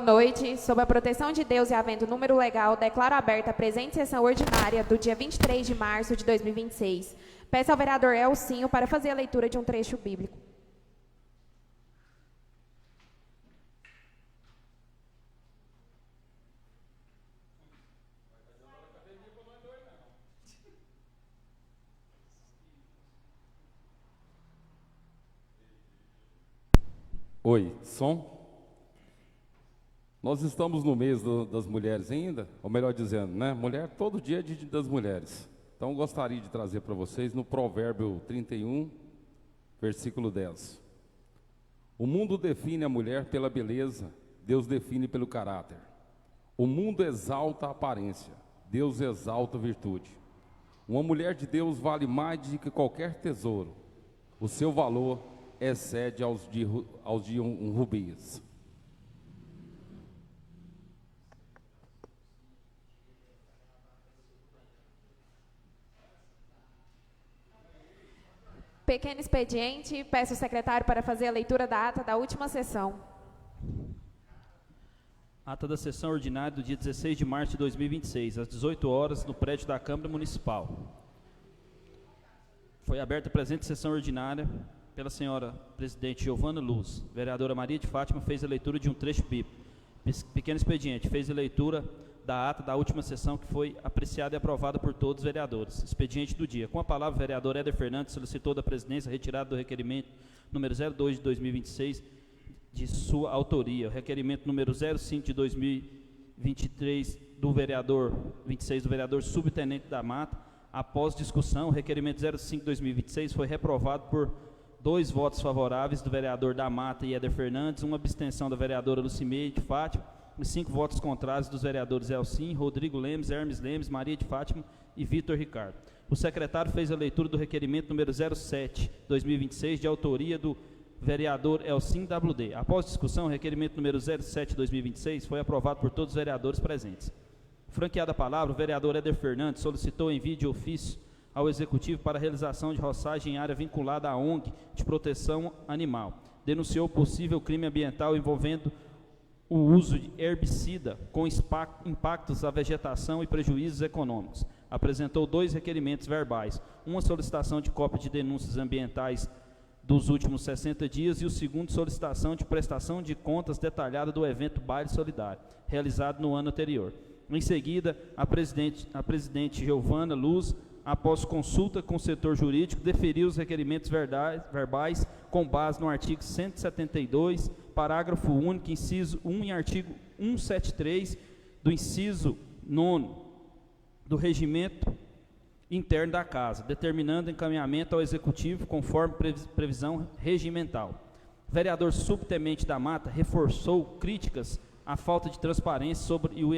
noite. Sob a proteção de Deus e havendo número legal, declaro aberta a presente sessão ordinária do dia 23 de março de 2026. Peço ao vereador Elcinho para fazer a leitura de um trecho bíblico. Oi, som? Nós estamos no mês das mulheres ainda, ou melhor dizendo, né? Mulher, todo dia é dia das mulheres. Então, gostaria de trazer para vocês no Provérbio 31, versículo 10. O mundo define a mulher pela beleza, Deus define pelo caráter. O mundo exalta a aparência, Deus exalta a virtude. Uma mulher de Deus vale mais do que qualquer tesouro. O seu valor excede aos de um rubis. Pequeno expediente, peço ao secretário para fazer a leitura da ata da última sessão. Ata da sessão ordinária do dia 16 de março de 2026, às 18 horas, no prédio da Câmara Municipal. Foi aberta a presente sessão ordinária pela senhora presidente Giovana Luz. Vereadora Maria de Fátima fez a leitura de um trecho bíblico. Pequeno expediente, fez a leitura da ata da última sessão, que foi apreciada e aprovada por todos os vereadores. Expediente do dia. Com a palavra, o vereador Éder Fernandes solicitou da presidência a retirada do requerimento número 02 de 2026, de sua autoria. O requerimento número 05 de 2023 do vereador 26, do vereador subtenente da Mata. Após discussão, o requerimento 05 de 2026 foi reprovado por 2 votos favoráveis do vereador da Mata e Éder Fernandes, uma abstenção da vereadora Lucimeire de Fátima, e 5 votos contrários dos vereadores Elcim, Rodrigo Lemes, Hermes Lemes, Maria de Fátima e Vitor Ricardo. O secretário fez a leitura do requerimento número 07, 2026, de autoria do vereador Elcim WD. Após discussão, o requerimento número 07, 2026, foi aprovado por todos os vereadores presentes. Franqueada a palavra, o vereador Éder Fernandes solicitou envio de ofício ao Executivo para a realização de roçagem em área vinculada à ONG de proteção animal. Denunciou possível crime ambiental envolvendo o uso de herbicida com impactos à vegetação e prejuízos econômicos. Apresentou 2 requerimentos verbais, uma solicitação de cópia de denúncias ambientais dos últimos 60 dias e o segundo, solicitação de prestação de contas detalhada do evento Baile Solidário, realizado no ano anterior. Em seguida, a presidente Giovana Luz, após consulta com o setor jurídico, deferiu os requerimentos verbais com base no artigo 172, parágrafo único, inciso 1 e artigo 173 do inciso 9 do regimento interno da Casa, determinando encaminhamento ao Executivo conforme previsão regimental. O vereador subtenente da Mata reforçou críticas à falta de transparência sobre o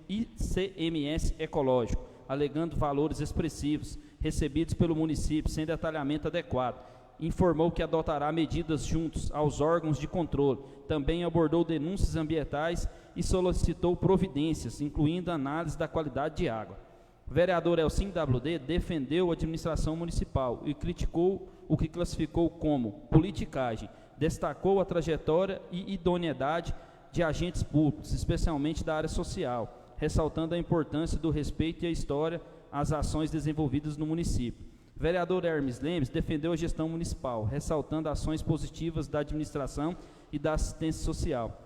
ICMS ecológico, alegando valores expressivos recebidos pelo município sem detalhamento adequado. Informou que adotará medidas juntos aos órgãos de controle. Também abordou denúncias ambientais e solicitou providências, incluindo análise da qualidade de água. O vereador Elcim WD defendeu a administração municipal e criticou o que classificou como politicagem. Destacou a trajetória e idoneidade de agentes públicos, especialmente da área social, ressaltando a importância do respeito e a história às ações desenvolvidas no município. O vereador Hermes Lemes defendeu a gestão municipal, ressaltando ações positivas da administração e da assistência social.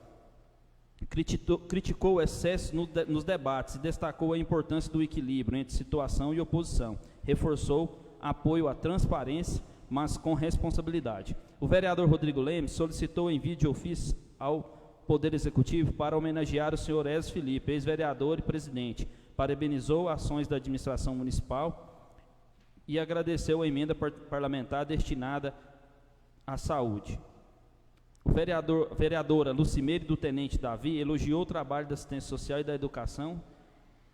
Criticou o excesso nos debates e destacou a importância do equilíbrio entre situação e oposição. Reforçou apoio à transparência, mas com responsabilidade. O vereador Rodrigo Lemes solicitou o envio de ofício ao Poder Executivo para homenagear o senhor Ezio Felipe, ex-vereador e presidente. Parabenizou ações da administração municipal e agradeceu a emenda parlamentar destinada à saúde. O vereadora Lucimeire do Tenente Davi elogiou o trabalho da assistência social e da educação,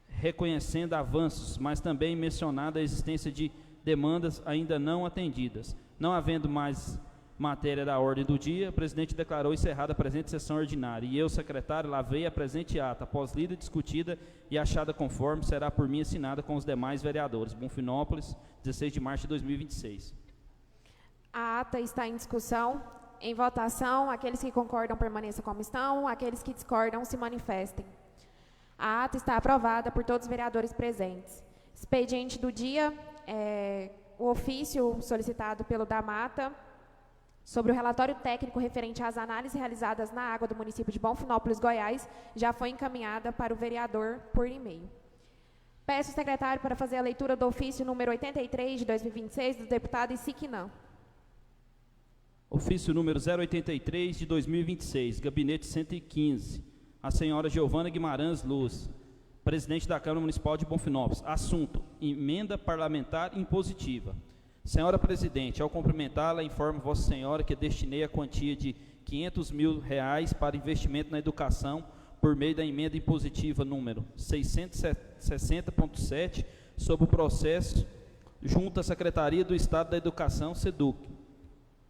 reconhecendo avanços, mas também mencionando a existência de demandas ainda não atendidas. Não havendo mais matéria da ordem do dia, o presidente declarou encerrada a presente sessão ordinária e eu, secretário, lavrei a presente ata, após lida, discutida e achada conforme, será por mim assinada com os demais vereadores. Bonfinópolis, 16 de março de 2026. A ata está em discussão. Em votação, aqueles que concordam permaneçam como estão, aqueles que discordam se manifestem. A ata está aprovada por todos os vereadores presentes. Expediente do dia, o ofício solicitado pelo da Mata sobre o relatório técnico referente às análises realizadas na água do município de Bonfinópolis, Goiás, já foi encaminhada para o vereador por e-mail. Peço ao secretário para fazer a leitura do ofício número 83 de 2026 do deputado Isiquinã. Ofício número 083 de 2026, gabinete 115, a senhora Giovana Guimarães Luz, presidente da Câmara Municipal de Bonfinópolis. Assunto: emenda parlamentar impositiva. Senhora presidente, ao cumprimentá-la, informo Vossa Senhora que destinei a quantia de R$ 500 mil para investimento na educação por meio da emenda impositiva número 660.7 sobre o processo junto à Secretaria do Estado da Educação, SEDUC.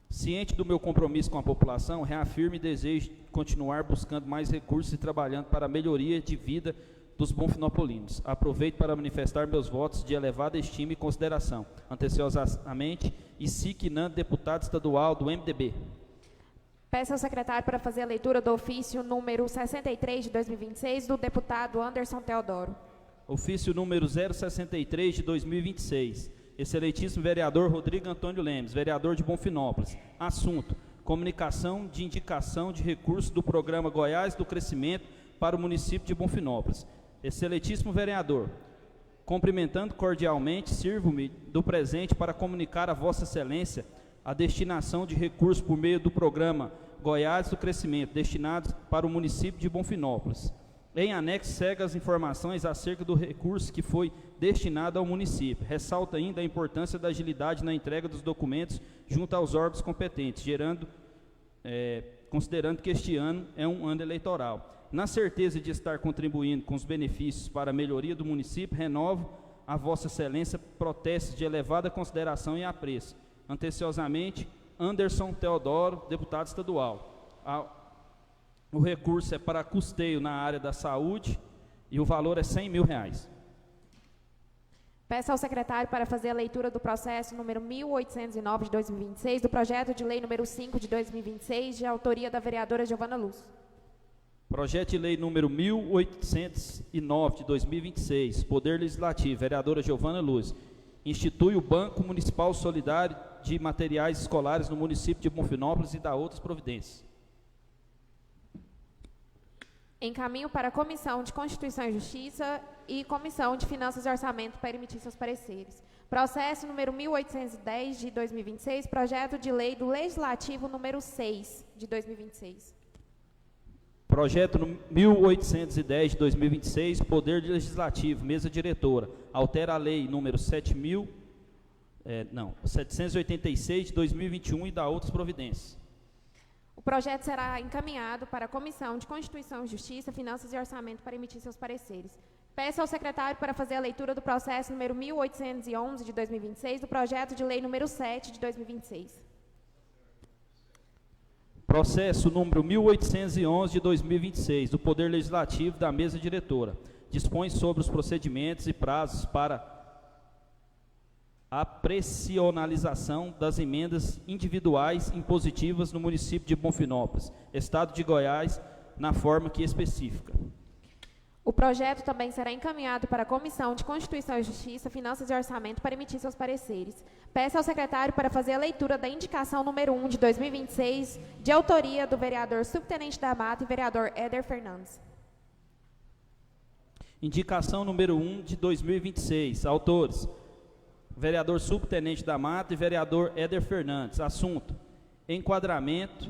Ciente do meu compromisso com a população, reafirmo e desejo continuar buscando mais recursos e trabalhando para a melhoria de vida dos bonfinopolinos. Aproveito para manifestar meus votos de elevada estima e consideração. Atenciosamente, Isiquinã, deputado estadual do MDB. Peço ao secretário para fazer a leitura do ofício número 63 de 2026 do deputado Anderson Teodoro. Ofício número 063 de 2026. Excelentíssimo vereador Rodrigo Antônio Lemes, vereador de Bonfinópolis. Assunto: comunicação de indicação de recursos do programa Goiás do Crescimento para o município de Bonfinópolis. Excelentíssimo vereador, cumprimentando cordialmente, sirvo-me do presente para comunicar a Vossa Excelência a destinação de recursos por meio do programa Goiás do Crescimento, destinados para o município de Bonfinópolis. Em anexo, segue as informações acerca do recurso que foi destinado ao município. Ressalta ainda a importância da agilidade na entrega dos documentos junto aos órgãos competentes, considerando que este ano é um ano eleitoral. Na certeza de estar contribuindo com os benefícios para a melhoria do município, renovo a Vossa Excelência protestos de elevada consideração e apreço. Atenciosamente, Anderson Teodoro, deputado estadual. O recurso é para custeio na área da saúde e o valor é R$ 100 mil. Peço ao secretário para fazer a leitura do processo número 1809 de 2026, do projeto de lei número 5 de 2026, de autoria da vereadora Giovana Luz. Projeto de lei número 1809 de 2026, Poder Legislativo, vereadora Giovana Luz, institui o Banco Municipal Solidário de Materiais Escolares no município de Bonfinópolis e dá outras providências. Encaminho para a Comissão de Constituição e Justiça e Comissão de Finanças e Orçamento para emitir seus pareceres. Processo número 1810 de 2026, projeto de lei do Legislativo número 6 de 2026. Projeto 1810 de 2026, Poder Legislativo, mesa diretora, altera a lei número 786 de 2021 e dá outras providências. O projeto será encaminhado para a Comissão de Constituição e Justiça, Finanças e Orçamento para emitir seus pareceres. Peço ao secretário para fazer a leitura do processo número 1811 de 2026, do projeto de lei número 7 de 2026. Processo número 1811 de 2026, do Poder Legislativo da mesa diretora, dispõe sobre os procedimentos e prazos para a precisionalização das emendas individuais impositivas no município de Bonfinópolis, estado de Goiás, na forma que especifica. O projeto também será encaminhado para a Comissão de Constituição e Justiça, Finanças e Orçamento para emitir seus pareceres. Peço ao secretário para fazer a leitura da indicação número 1 de 2026, de autoria do vereador Subtenente da Mata e vereador Éder Fernandes. Indicação número 1 de 2026, autores: vereador Subtenente da Mata e vereador Éder Fernandes. Assunto: enquadramento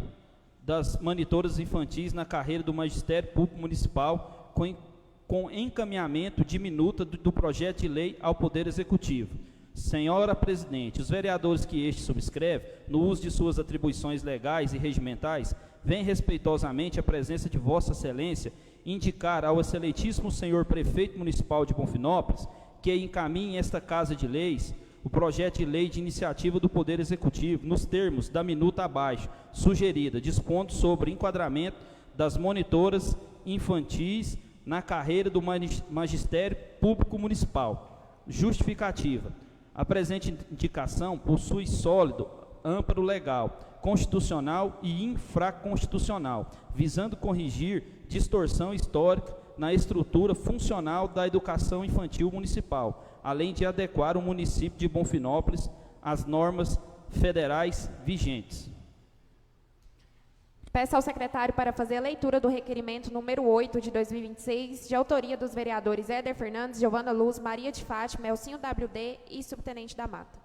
das monitoras infantis na carreira do Magistério Público Municipal com encaminhamento de minuta do projeto de lei ao Poder Executivo. Senhora Presidente, os vereadores que este subscreve, no uso de suas atribuições legais e regimentais, vem respeitosamente a presença de Vossa Excelência indicar ao excelentíssimo senhor Prefeito Municipal de Bonfinópolis que encaminhe esta Casa de Leis o projeto de lei de iniciativa do Poder Executivo, nos termos da minuta abaixo, sugerida, dispondo sobre enquadramento das monitoras infantis na carreira do Magistério Público Municipal. Justificativa: a presente indicação possui sólido amparo legal, constitucional e infraconstitucional, visando corrigir distorção histórica na estrutura funcional da educação infantil municipal, além de adequar o município de Bonfinópolis às normas federais vigentes. Peço ao secretário para fazer a leitura do requerimento número 8 de 2026, de autoria dos vereadores Éder Fernandes, Giovana Luz, Maria de Fátima, Elcinho WD e Subtenente da Mata.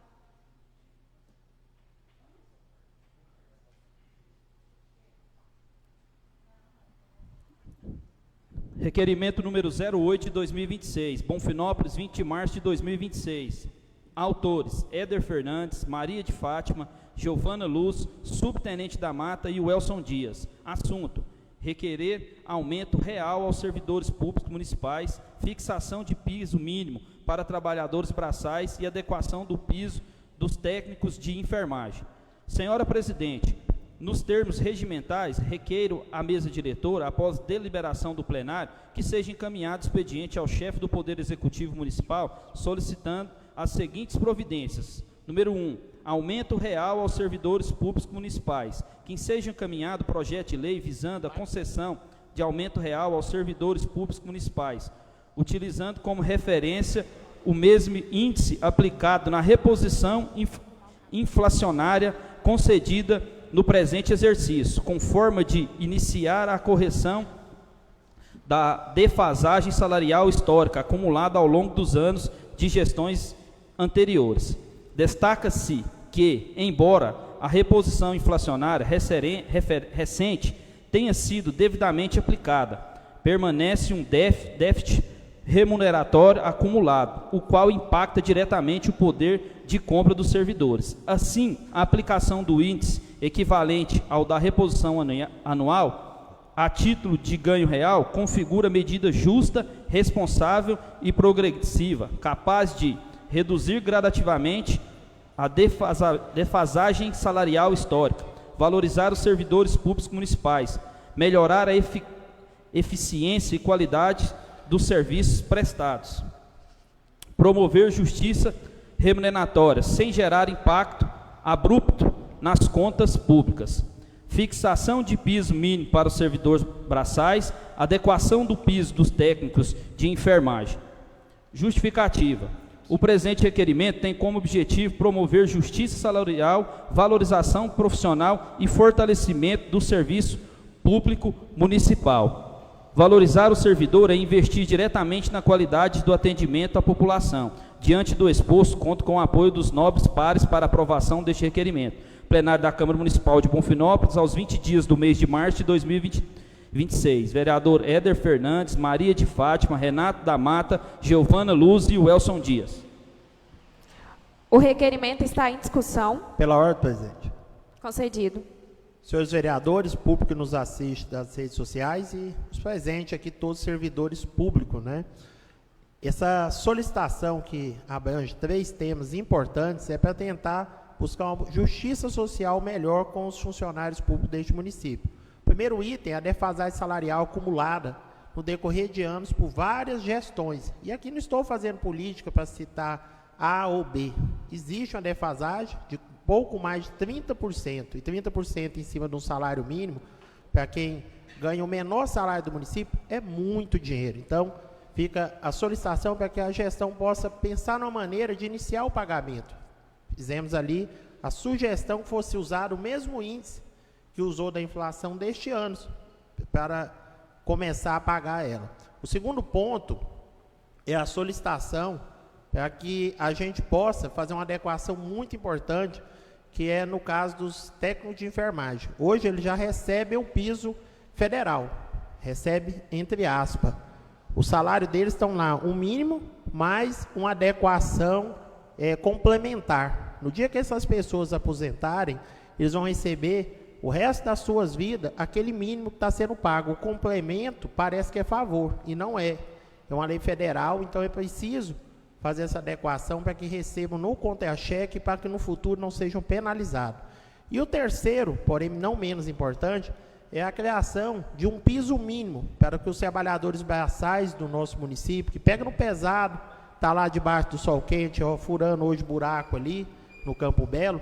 Requerimento número 08 de 2026, Bonfinópolis, 20 de março de 2026. Autores: Éder Fernandes, Maria de Fátima, Giovana Luz, Subtenente da Mata e Welson Dias. Assunto: requerer aumento real aos servidores públicos municipais, fixação de piso mínimo para trabalhadores braçais e adequação do piso dos técnicos de enfermagem. Senhora Presidente, nos termos regimentais, requeiro à mesa diretora, após deliberação do plenário, que seja encaminhado expediente ao chefe do Poder Executivo Municipal, solicitando as seguintes providências. Número 1, aumento real aos servidores públicos municipais. Que seja encaminhado projeto de lei visando a concessão de aumento real aos servidores públicos municipais, utilizando como referência o mesmo índice aplicado na reposição inflacionária concedida no presente exercício, com forma de iniciar a correção da defasagem salarial histórica acumulada ao longo dos anos de gestões anteriores. Destaca-se que, embora a reposição inflacionária recente tenha sido devidamente aplicada, permanece um déficit remuneratório acumulado, o qual impacta diretamente o poder de compra dos servidores. Assim, a aplicação do índice equivalente ao da reposição anual, a título de ganho real, configura medida justa, responsável e progressiva, capaz de reduzir gradativamente a defasagem salarial histórica, valorizar os servidores públicos municipais, melhorar a eficiência e qualidade dos serviços prestados, promover justiça remuneratória, sem gerar impacto abrupto nas contas públicas, fixação de piso mínimo para os servidores braçais, adequação do piso dos técnicos de enfermagem. Justificativa: o presente requerimento tem como objetivo promover justiça salarial, valorização profissional e fortalecimento do serviço público municipal. Valorizar o servidor é investir diretamente na qualidade do atendimento à população. Diante do exposto, conto com o apoio dos nobres pares para aprovação deste requerimento. Plenário da Câmara Municipal de Bonfinópolis, aos 20 dias do mês de março de 2026. Vereador Éder Fernandes, Maria de Fátima, Renato da Mata, Giovana Luz e Welson Dias. O requerimento está em discussão. Pela ordem, presidente. Concedido. Senhores vereadores, público que nos assiste das redes sociais e os presentes aqui, todos os servidores públicos, né? Essa solicitação que abrange 3 temas importantes é para tentar buscar uma justiça social melhor com os funcionários públicos deste município. O primeiro item é a defasagem salarial acumulada no decorrer de anos por várias gestões. E aqui não estou fazendo política para citar A ou B. Existe uma defasagem de pouco mais de 30%, e 30% em cima de um salário mínimo, para quem ganha o menor salário do município, é muito dinheiro. Então, fica a solicitação para que a gestão possa pensar numa maneira de iniciar o pagamento. Fizemos ali a sugestão que fosse usado o mesmo índice que usou da inflação deste ano, para começar a pagar ela. O segundo ponto é a solicitação para que a gente possa fazer uma adequação muito importante, que é no caso dos técnicos de enfermagem. Hoje eles já recebem o piso federal, recebe entre aspas. O salário deles estão lá, um mínimo, mais uma adequação complementar. No dia que essas pessoas aposentarem, eles vão receber o resto das suas vidas aquele mínimo que está sendo pago. O complemento parece que é favor, e não é. É uma lei federal, então é preciso fazer essa adequação para que recebam no contra-cheque, para que no futuro não sejam penalizados. E o terceiro, porém não menos importante, é a criação de um piso mínimo para que os trabalhadores braçais do nosso município, que pegam no pesado, está lá debaixo do sol quente, ó, furando hoje buraco ali no Campo Belo,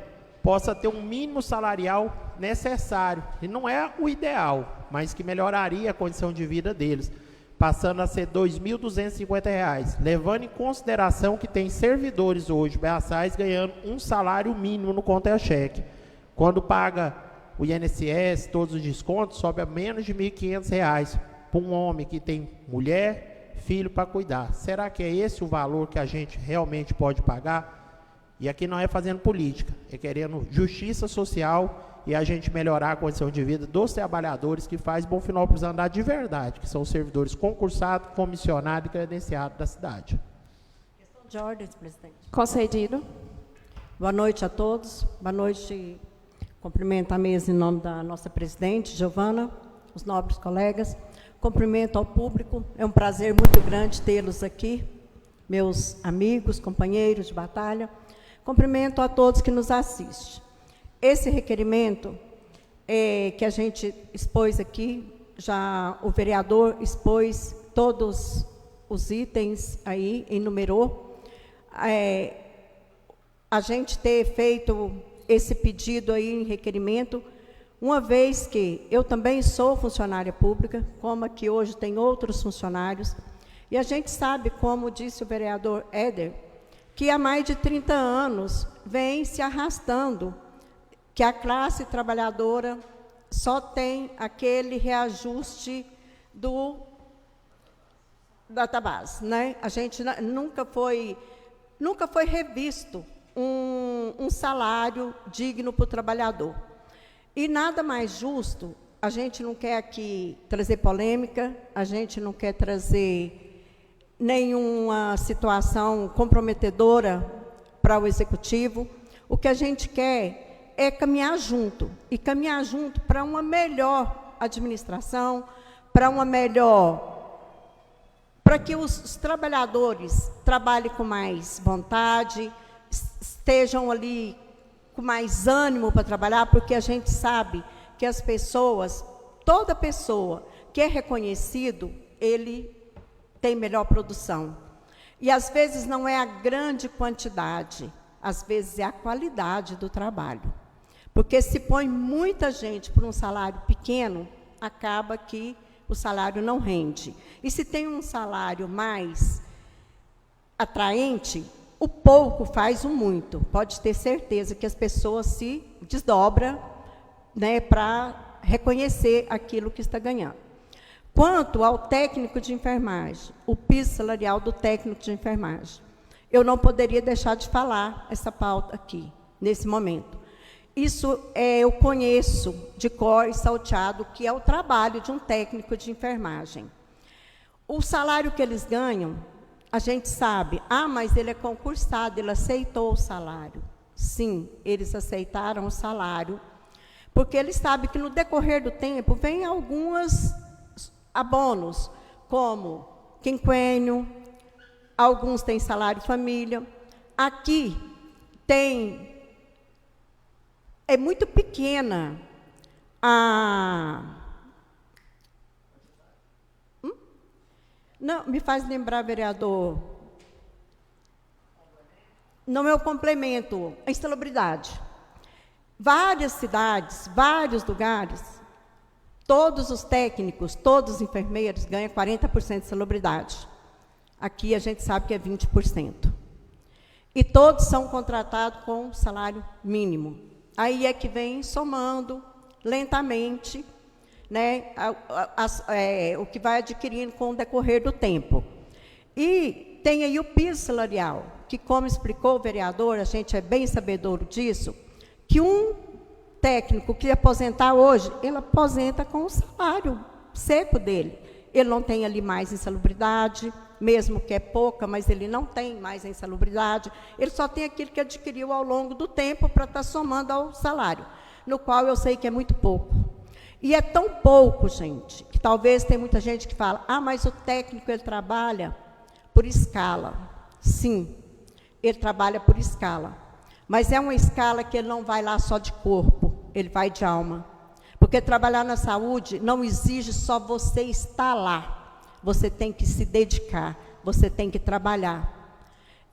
possa ter um mínimo salarial necessário, e não é o ideal, mas que melhoraria a condição de vida deles, passando a ser R$ 2.250, levando em consideração que tem servidores hoje, braçais, ganhando um salário mínimo no contra-cheque. Quando paga o INSS, todos os descontos, sobe a menos de R$ 1.500 para um homem que tem mulher, filho para cuidar. Será que é esse o valor que a gente realmente pode pagar? E aqui não é fazendo política, é querendo justiça social e a gente melhorar a condição de vida dos trabalhadores que faz Bonfinópolis andar de verdade, que são os servidores concursados, comissionados e credenciados da cidade. Questão de ordem, presidente. Concedido. Boa noite a todos. Boa noite. Cumprimento a mesa em nome da nossa presidente, Giovana, os nobres colegas. Cumprimento ao público. É um prazer muito grande tê-los aqui, meus amigos, companheiros de batalha. Cumprimento a todos que nos assistem. Esse requerimento que a gente expôs aqui, já o vereador expôs todos os itens aí, enumerou. A gente ter feito esse pedido aí em requerimento, uma vez que eu também sou funcionária pública, como aqui hoje tem outros funcionários, e a gente sabe, como disse o vereador Éder, que há mais de 30 anos vem se arrastando, que a classe trabalhadora só tem aquele reajuste da base, né? A gente nunca foi revisto um salário digno para o trabalhador. E nada mais justo, a gente não quer aqui trazer polêmica, a gente não quer trazer nenhuma situação comprometedora para o executivo. O que a gente quer é caminhar junto, e caminhar junto para uma melhor administração, para que os trabalhadores trabalhem com mais vontade, estejam ali com mais ânimo para trabalhar, porque a gente sabe que as pessoas, toda pessoa que é reconhecido, ele tem melhor produção. E às vezes não é a grande quantidade, às vezes é a qualidade do trabalho. Porque se põe muita gente por um salário pequeno, acaba que o salário não rende. E se tem um salário mais atraente, o pouco faz o muito. Pode ter certeza que as pessoas se desdobram, né, para reconhecer aquilo que está ganhando. Quanto ao técnico de enfermagem, o piso salarial do técnico de enfermagem, eu não poderia deixar de falar essa pauta aqui, nesse momento. Isso eu conheço de cor e salteado, que é o trabalho de um técnico de enfermagem. O salário que eles ganham, a gente sabe, mas ele é concursado, ele aceitou o salário. Sim, eles aceitaram o salário, porque eles sabem que no decorrer do tempo vem alguns abonos, como quinquênio, alguns têm salário família. Aqui é muito pequena Não, me faz lembrar, vereador, no meu complemento, a insalubridade. Várias cidades, vários lugares, todos os técnicos, todos os enfermeiros ganham 40% de insalubridade. Aqui a gente sabe que é 20%. E todos são contratados com salário mínimo. Aí é que vem somando lentamente, né, o que vai adquirindo com o decorrer do tempo. E tem aí o piso salarial, que, como explicou o vereador, a gente é bem sabedor disso, que um técnico que aposentar hoje, ele aposenta com o salário seco dele. Ele não tem ali mais insalubridade, mesmo que é pouca, mas ele não tem mais a insalubridade. Ele só tem aquilo que adquiriu ao longo do tempo para estar somando ao salário, no qual eu sei que é muito pouco. E é tão pouco, gente, que talvez tem muita gente que fala, mas o técnico, ele trabalha por escala. Sim, ele trabalha por escala. Mas é uma escala que ele não vai lá só de corpo, ele vai de alma. Porque trabalhar na saúde não exige só você estar lá. Você tem que se dedicar, você tem que trabalhar.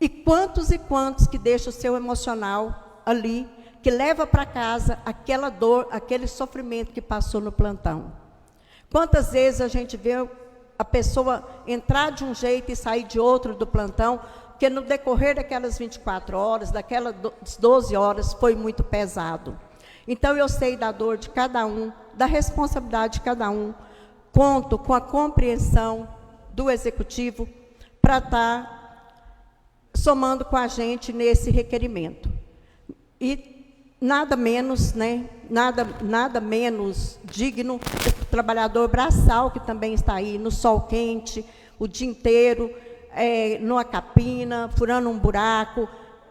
E quantos que deixam o seu emocional ali, que leva para casa aquela dor, aquele sofrimento que passou no plantão. Quantas vezes a gente vê a pessoa entrar de um jeito e sair de outro do plantão, porque no decorrer daquelas 24 horas, daquelas 12 horas, foi muito pesado. Então, eu sei da dor de cada um, da responsabilidade de cada um, conto com a compreensão do Executivo para estar somando com a gente nesse requerimento. E nada menos, né, nada menos digno o trabalhador braçal, que também está aí no sol quente, o dia inteiro, numa capina, furando um buraco,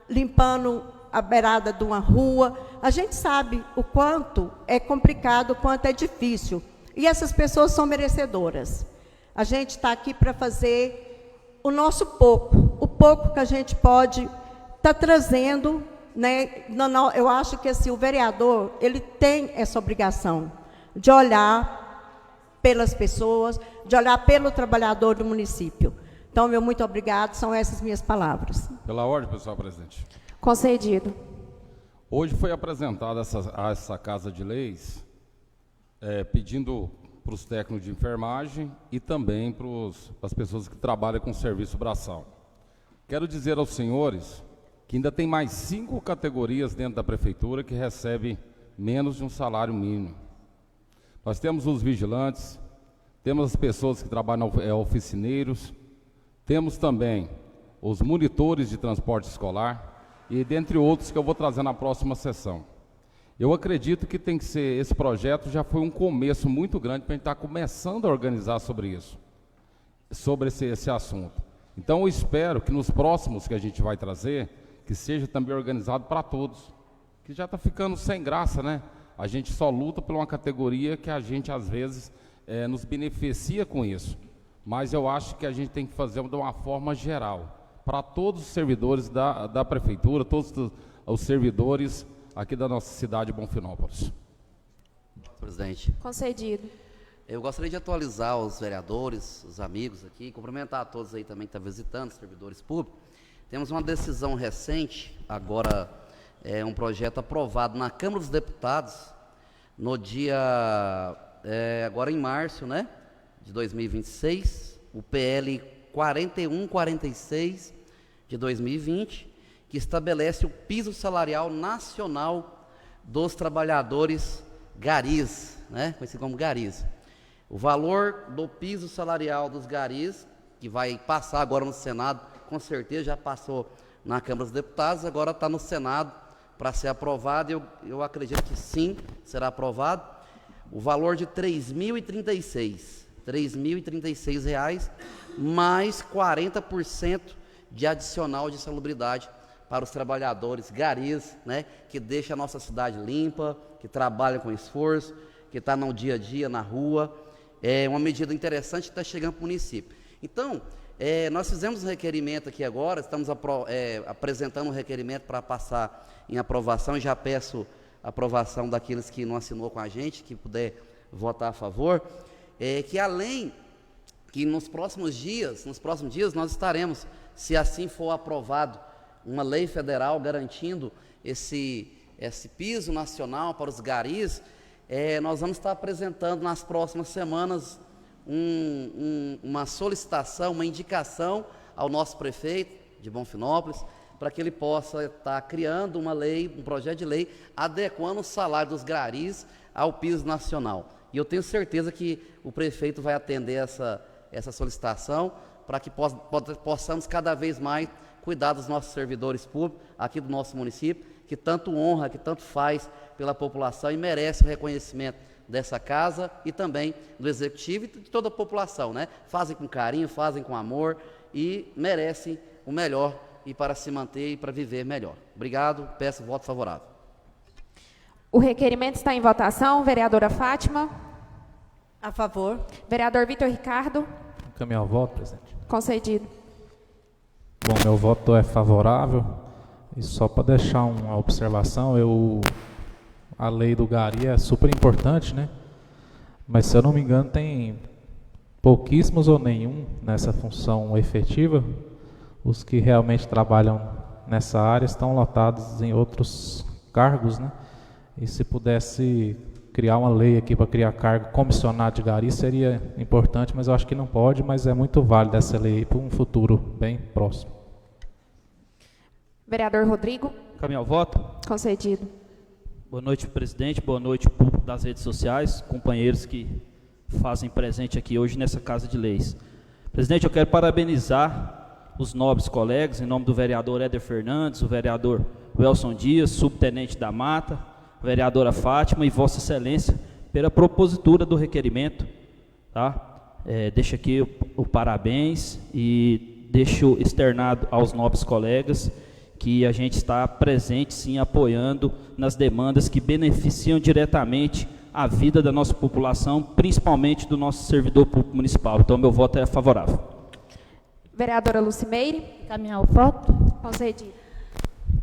limpando a beirada de uma rua. A gente sabe o quanto é complicado, o quanto é difícil. E essas pessoas são merecedoras. A gente está aqui para fazer o nosso pouco, o pouco que a gente pode estar trazendo, né? Eu acho que assim, o vereador, ele tem essa obrigação de olhar pelas pessoas, de olhar pelo trabalhador do município. Então, meu muito obrigado, são essas minhas palavras. Pela ordem, pessoal presidente. Concedido. Hoje foi apresentada essa Casa de Leis, pedindo para os técnicos de enfermagem e também para as pessoas que trabalham com serviço braçal. Quero dizer aos senhores que ainda tem mais 5 categorias dentro da prefeitura que recebem menos de um salário mínimo. Nós temos os vigilantes, temos as pessoas que trabalham oficineiros, temos também os monitores de transporte escolar e dentre outros que eu vou trazer na próxima sessão. Eu acredito que tem que ser, esse projeto já foi um começo muito grande para a gente estar começando a organizar sobre isso, sobre esse assunto. Então eu espero que nos próximos que a gente vai trazer, que seja também organizado para todos, que já está ficando sem graça, né? A gente só luta por uma categoria que a gente às vezes nos beneficia com isso. Mas eu acho que a gente tem que fazer de uma forma geral, para todos os servidores da prefeitura, todos os servidores aqui da nossa cidade de Bonfinópolis. Presidente. Concedido. Eu gostaria de atualizar os vereadores, os amigos aqui, cumprimentar a todos aí também que estão visitando, os servidores públicos. Temos uma decisão recente, agora um projeto aprovado na Câmara dos Deputados, no dia, agora em março, né? De 2026, o PL 4146 de 2020, que estabelece o piso salarial nacional dos trabalhadores garis, né? Conhecido como garis. O valor do piso salarial dos garis, que vai passar agora no Senado, com certeza já passou na Câmara dos Deputados, agora está no Senado para ser aprovado, eu acredito que sim, será aprovado. O valor de R$ 3.036 reais, mais 40% de adicional de salubridade para os trabalhadores garis, né, que deixam a nossa cidade limpa, que trabalham com esforço, que está no dia a dia, na rua. É uma medida interessante que está chegando para o município. Então, nós fizemos um requerimento aqui agora, estamos apresentando um requerimento para passar em aprovação, e já peço a aprovação daqueles que não assinou com a gente, que puder votar a favor, que além que nos próximos dias nós estaremos, se assim for aprovado, uma lei federal garantindo esse piso nacional para os garis, nós vamos estar apresentando nas próximas semanas uma solicitação, uma indicação ao nosso prefeito de Bonfinópolis, para que ele possa estar criando uma lei, um projeto de lei, adequando o salário dos garis ao piso nacional. E eu tenho certeza que o prefeito vai atender essa solicitação, para que possamos cada vez mais cuidar dos nossos servidores públicos aqui do nosso município, que tanto honra, que tanto faz pela população e merece o reconhecimento dessa casa e também do Executivo e de toda a população, né? Fazem com carinho, fazem com amor e merecem o melhor e para se manter e para viver melhor. Obrigado, peço voto favorável. O requerimento está em votação. Vereadora Fátima. A favor. Vereador Vitor Ricardo. Encaminhar o voto, presidente. Concedido. Bom, meu voto é favorável. E só para deixar uma observação, a lei do gari é super importante, né? Mas, se eu não me engano, tem pouquíssimos ou nenhum nessa função efetiva. Os que realmente trabalham nessa área estão lotados em outros cargos, né? E se pudesse criar uma lei aqui para criar cargo comissionado de gari seria importante, mas eu acho que não pode, mas é muito válido essa lei para um futuro bem próximo. Vereador Rodrigo. Caminhar ao voto. Concedido. Boa noite, presidente. Boa noite, público das redes sociais, companheiros que fazem presente aqui hoje nessa Casa de Leis. Presidente, eu quero parabenizar os nobres colegas, em nome do vereador Éder Fernandes, o vereador Welson Dias, subtenente da Mata, a vereadora Fátima e Vossa Excelência, pela propositura do requerimento. Tá? Deixo aqui o parabéns e deixo externado aos nobres colegas que a gente está presente, sim, apoiando nas demandas que beneficiam diretamente a vida da nossa população, principalmente do nosso servidor público municipal. Então, meu voto é favorável. Vereadora Lucimeire. Caminhar o voto. Concedido.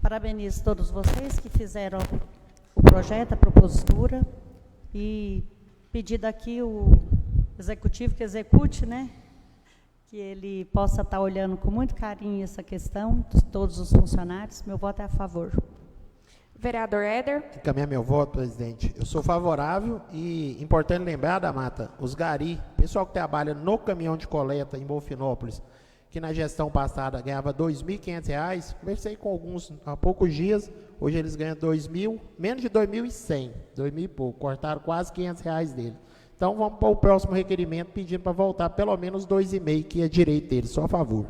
Parabenizo todos vocês que fizeram o projeto, a propositura, e pedir daqui o executivo que execute, né? Que ele possa estar olhando com muito carinho essa questão, de todos os funcionários. Meu voto é a favor. Vereador Éder. Encaminhar meu voto, presidente. Eu sou favorável e importante lembrar, da Mata, os gari, pessoal que trabalha no caminhão de coleta em Bonfinópolis, que na gestão passada ganhava R$ 2.500, conversei com alguns há poucos dias, hoje eles ganham menos de 2.100, 2.000 e pouco, cortaram quase R$ 500 dele. Então vamos para o próximo requerimento pedindo para voltar pelo menos 2,5, que é direito dele, só a favor.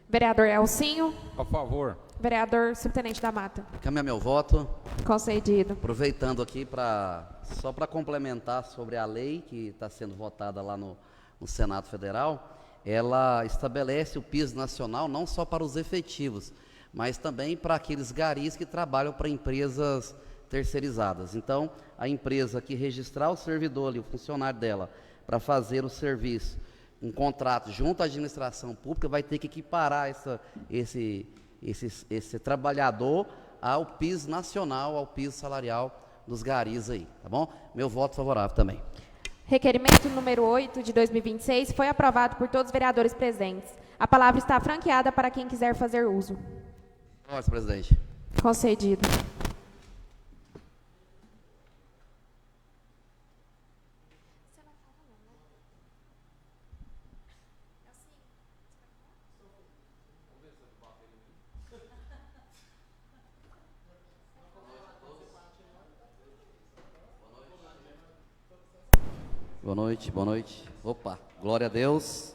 Vereador Elcinho. A favor. Vereador subtenente da Mata. Caminhar meu voto. Concedido. Aproveitando aqui só para complementar sobre a lei que está sendo votada lá no Senado Federal, ela estabelece o piso nacional não só para os efetivos, mas também para aqueles garis que trabalham para empresas terceirizadas. Então, a empresa que registrar o servidor ali, o funcionário dela, para fazer o serviço, um contrato junto à administração pública, vai ter que equiparar esse trabalhador ao piso nacional, ao piso salarial dos garis aí, tá bom? Meu voto favorável também. Requerimento número 8 de 2026 foi aprovado por todos os vereadores presentes. A palavra está franqueada para quem quiser fazer uso. Senhor presidente. Concedido. Boa noite, boa noite. Opa, glória a Deus.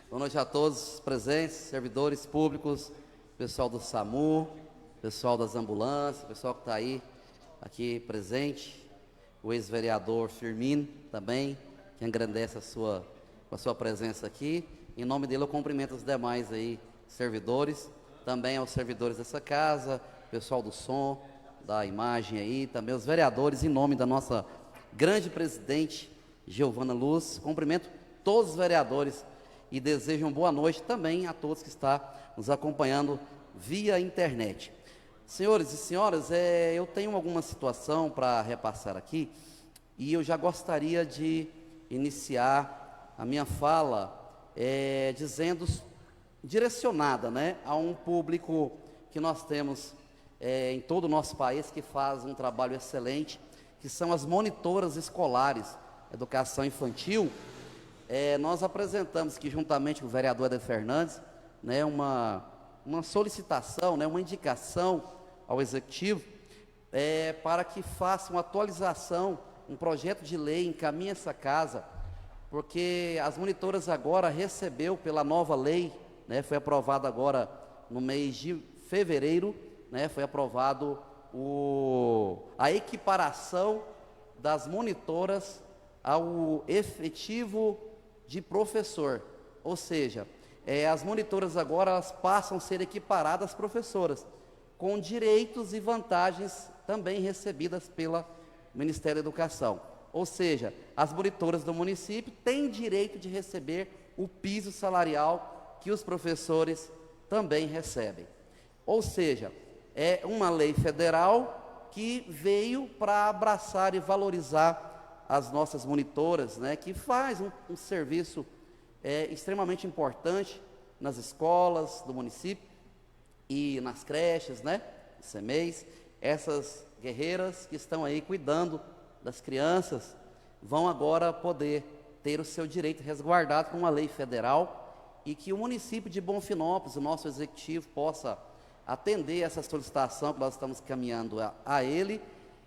Boa noite a todos os presentes, servidores públicos, pessoal do SAMU, pessoal das ambulâncias, pessoal que está aí, aqui presente, o ex-vereador Firmino também, que engrandece a sua presença aqui. Em nome dele eu cumprimento os demais aí, servidores, também aos servidores dessa casa, pessoal do som, da imagem aí, também os vereadores, em nome da nossa grande presidente, Giovana Luz. Cumprimento todos os vereadores e desejo uma boa noite também a todos que estão nos acompanhando via internet. Senhores e senhoras, eu tenho alguma situação para repassar aqui e eu já gostaria de iniciar a minha fala direcionada, né, a um público que nós temos em todo o nosso país que faz um trabalho excelente, que são as monitoras escolares, educação infantil. Nós apresentamos aqui, juntamente com o vereador Éder Fernandes, né, uma solicitação, né, uma indicação ao Executivo para que faça uma atualização, um projeto de lei, encaminhe essa casa, porque as monitoras agora recebeu pela nova lei, né, foi aprovado agora no mês de fevereiro, né, foi aprovado a equiparação das monitoras ao efetivo de professor, ou seja, as monitoras agora elas passam a ser equiparadas às professoras, com direitos e vantagens também recebidas pelo Ministério da Educação. Ou seja, as monitoras do município têm direito de receber o piso salarial que os professores também recebem. Ou seja, é uma lei federal que veio para abraçar e valorizar as nossas monitoras, né, que faz um serviço extremamente importante nas escolas do município e nas creches, né, CMEs. Essas guerreiras que estão aí cuidando das crianças vão agora poder ter o seu direito resguardado com uma lei federal e que o município de Bonfinópolis, o nosso executivo, possa atender essa solicitação que nós estamos caminhando a ele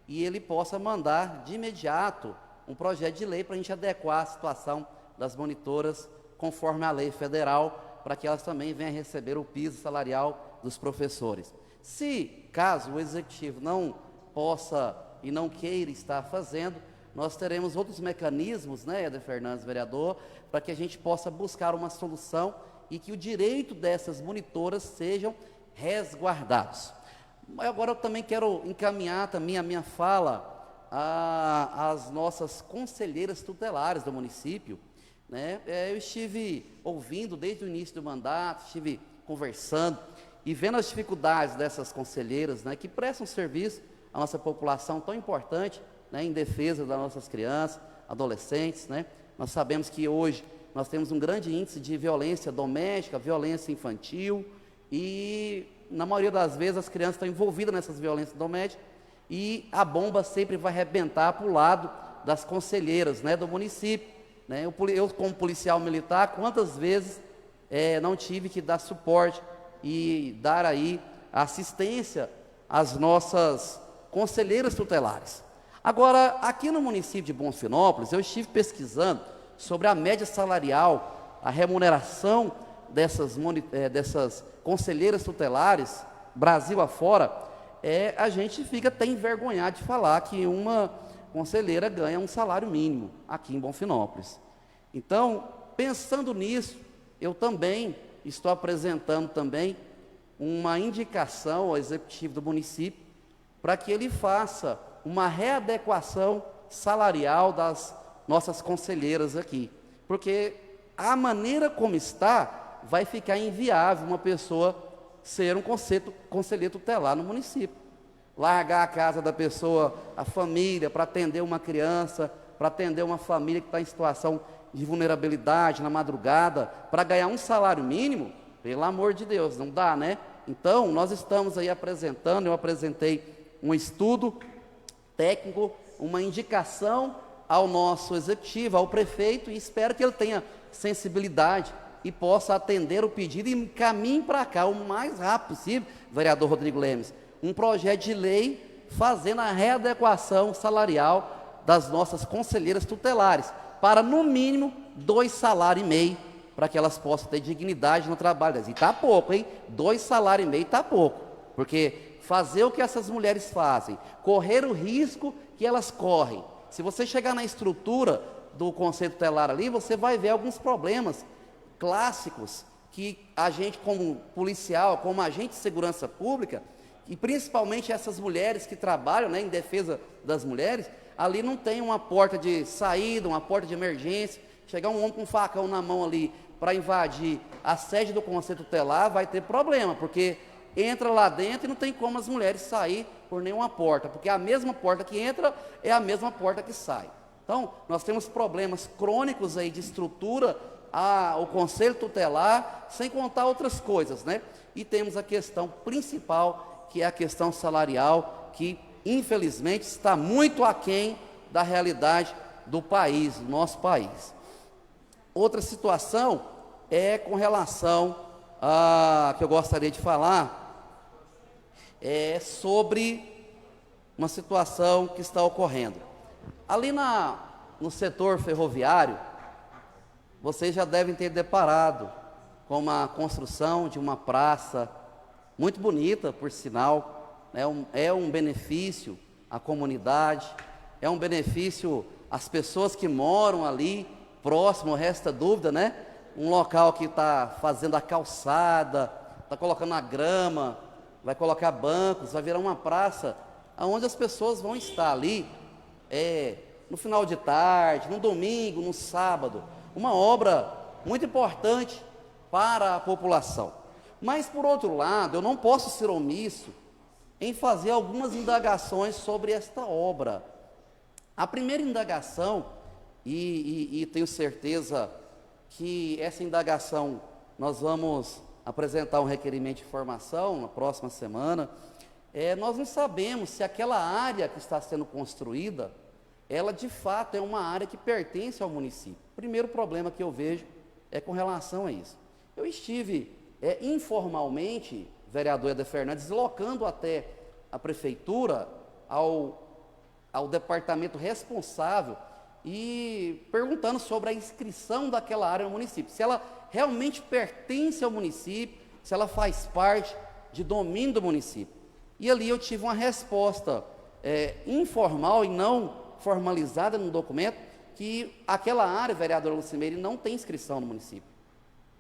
e ele possa mandar de imediato um projeto de lei para a gente adequar a situação das monitoras conforme a lei federal, para que elas também venham receber o piso salarial dos professores. Se, caso o executivo não possa e não queira estar fazendo, nós teremos outros mecanismos, né, Éder Fernandes, vereador, para que a gente possa buscar uma solução e que o direito dessas monitoras sejam resguardados. Agora eu também quero encaminhar também a minha fala às nossas conselheiras tutelares do município, né? Eu estive ouvindo desde o início do mandato, estive conversando e vendo as dificuldades dessas conselheiras, né, que prestam serviço à nossa população tão importante, né, em defesa das nossas crianças, adolescentes, né? Nós sabemos que hoje nós temos um grande índice de violência doméstica, violência infantil e, na maioria das vezes, as crianças estão envolvidas nessas violências domésticas e a bomba sempre vai arrebentar para o lado das conselheiras, né, do município. Né? Eu, como policial militar, quantas vezes não tive que dar suporte e dar aí assistência às nossas conselheiras tutelares. Agora, aqui no município de Bonfinópolis, eu estive pesquisando sobre a média salarial, a remuneração dessas conselheiras tutelares, Brasil afora, a gente fica até envergonhado de falar que uma conselheira ganha um salário mínimo aqui em Bonfinópolis. Então, pensando nisso, eu também estou apresentando também uma indicação ao executivo do município para que ele faça uma readequação salarial das nossas conselheiras aqui, porque a maneira como está, vai ficar inviável uma pessoa ser um conselheiro tutelar no município. Largar a casa da pessoa, a família, para atender uma criança, para atender uma família que está em situação de vulnerabilidade na madrugada, para ganhar um salário mínimo, pelo amor de Deus, não dá, né? Então, nós estamos aí apresentando, eu apresentei um estudo técnico, uma indicação ao nosso executivo, ao prefeito, e espero que ele tenha sensibilidade e possa atender o pedido e encaminhe para cá o mais rápido possível, vereador Rodrigo Lemes, um projeto de lei fazendo a readequação salarial das nossas conselheiras tutelares, para no mínimo 2,5 salários, para que elas possam ter dignidade no trabalho. E está pouco, hein? 2,5 salários está pouco, porque fazer o que essas mulheres fazem, correr o risco que elas correm. Se você chegar na estrutura do conselho tutelar ali, você vai ver alguns problemas clássicos que a gente, como policial, como agente de segurança pública, e principalmente essas mulheres que trabalham, né, em defesa das mulheres, ali não tem uma porta de saída, uma porta de emergência. Chegar um homem com um facão na mão ali para invadir a sede do conselho tutelar, vai ter problema, porque entra lá dentro e não tem como as mulheres sair por nenhuma porta, porque a mesma porta que entra é a mesma porta que sai. Então, nós temos problemas crônicos aí de estrutura, o conselho tutelar, sem contar outras coisas, né? E temos a questão principal, que é a questão salarial, que infelizmente está muito aquém da realidade do país, do nosso país. Outra situação é com relação a, que eu gostaria de falar, sobre uma situação que está ocorrendo. Ali no setor ferroviário, vocês já devem ter deparado com a construção de uma praça muito bonita, por sinal, é um benefício à comunidade, é um benefício às pessoas que moram ali, próximo, resta dúvida, né? Um local que está fazendo a calçada, está colocando a grama, vai colocar bancos, vai virar uma praça onde as pessoas vão estar ali, no final de tarde, no domingo, no sábado, uma obra muito importante para a população. Mas, por outro lado, eu não posso ser omisso em fazer algumas indagações sobre esta obra. A primeira indagação, e tenho certeza que essa indagação nós vamos apresentar um requerimento de informação na próxima semana, nós não sabemos se aquela área que está sendo construída, ela de fato é uma área que pertence ao município. O primeiro problema que eu vejo é com relação a isso. Eu estive informalmente, vereador Eder Fernandes, deslocando até a prefeitura, ao departamento responsável e perguntando sobre a inscrição daquela área no município, se ela realmente pertence ao município, se ela faz parte de domínio do município. E ali eu tive uma resposta informal e não formalizada no documento, que aquela área, vereadora Lucimeire, não tem inscrição no município.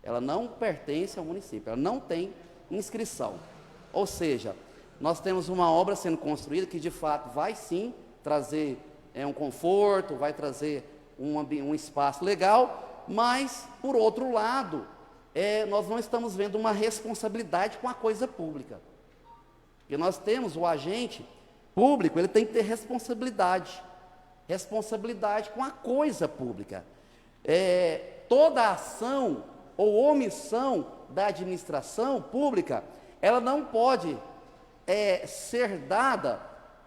Ela não pertence ao município, ela não tem inscrição. Ou seja, nós temos uma obra sendo construída que de fato vai sim trazer um conforto, vai trazer um espaço legal, mas, por outro lado, nós não estamos vendo uma responsabilidade com a coisa pública. Porque nós temos o agente público, ele tem que ter responsabilidade com a coisa pública. Toda ação ou omissão da administração pública, ela não pode ser dada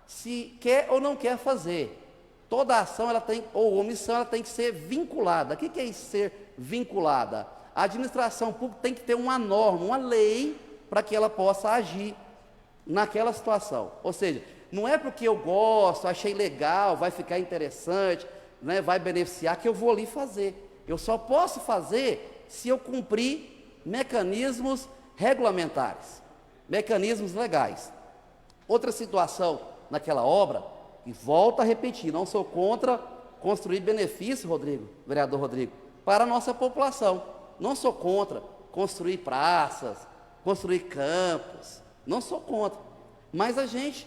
se quer ou não quer fazer. Toda ação ou omissão ela tem que ser vinculada. O que é isso, ser vinculada? A administração pública tem que ter uma norma, uma lei, para que ela possa agir naquela situação. Ou seja, não é porque eu gosto, achei legal, vai ficar interessante, né, vai beneficiar, que eu vou ali fazer. Eu só posso fazer se eu cumprir mecanismos regulamentares, mecanismos legais. Outra situação naquela obra, e volto a repetir, não sou contra construir benefício, vereador Rodrigo, para a nossa população. Não sou contra construir praças, construir campos, não sou contra. Mas a gente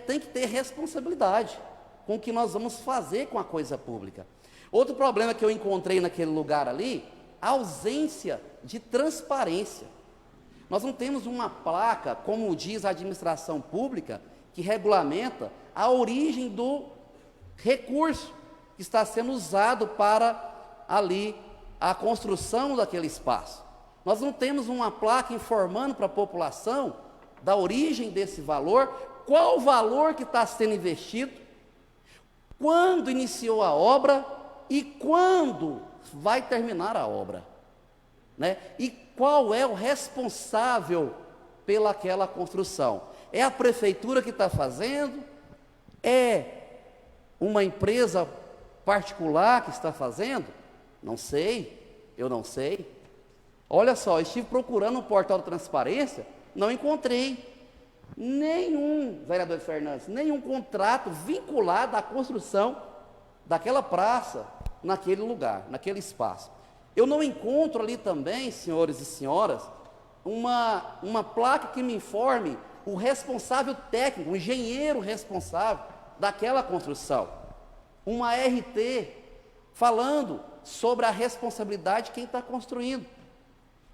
tem que ter responsabilidade com o que nós vamos fazer com a coisa pública. Outro problema que eu encontrei naquele lugar ali, a ausência de transparência. Nós não temos uma placa, como diz a administração pública, que regulamenta a origem do recurso que está sendo usado para ali a construção daquele espaço. Nós não temos uma placa informando para a população da origem desse valor, qual o valor que está sendo investido, quando iniciou a obra e quando vai terminar a obra, né? E qual é o responsável pelaquela construção? É a prefeitura que está fazendo? É uma empresa particular que está fazendo? Não sei, eu não sei. Olha só, eu estive procurando no portal de transparência, não encontrei nenhum, vereador Fernandes, nenhum contrato vinculado à construção daquela praça, naquele lugar, naquele espaço. Eu não encontro ali também, senhores e senhoras, uma placa que me informe o responsável técnico, o engenheiro responsável daquela construção. Uma RT falando sobre a responsabilidade de quem está construindo.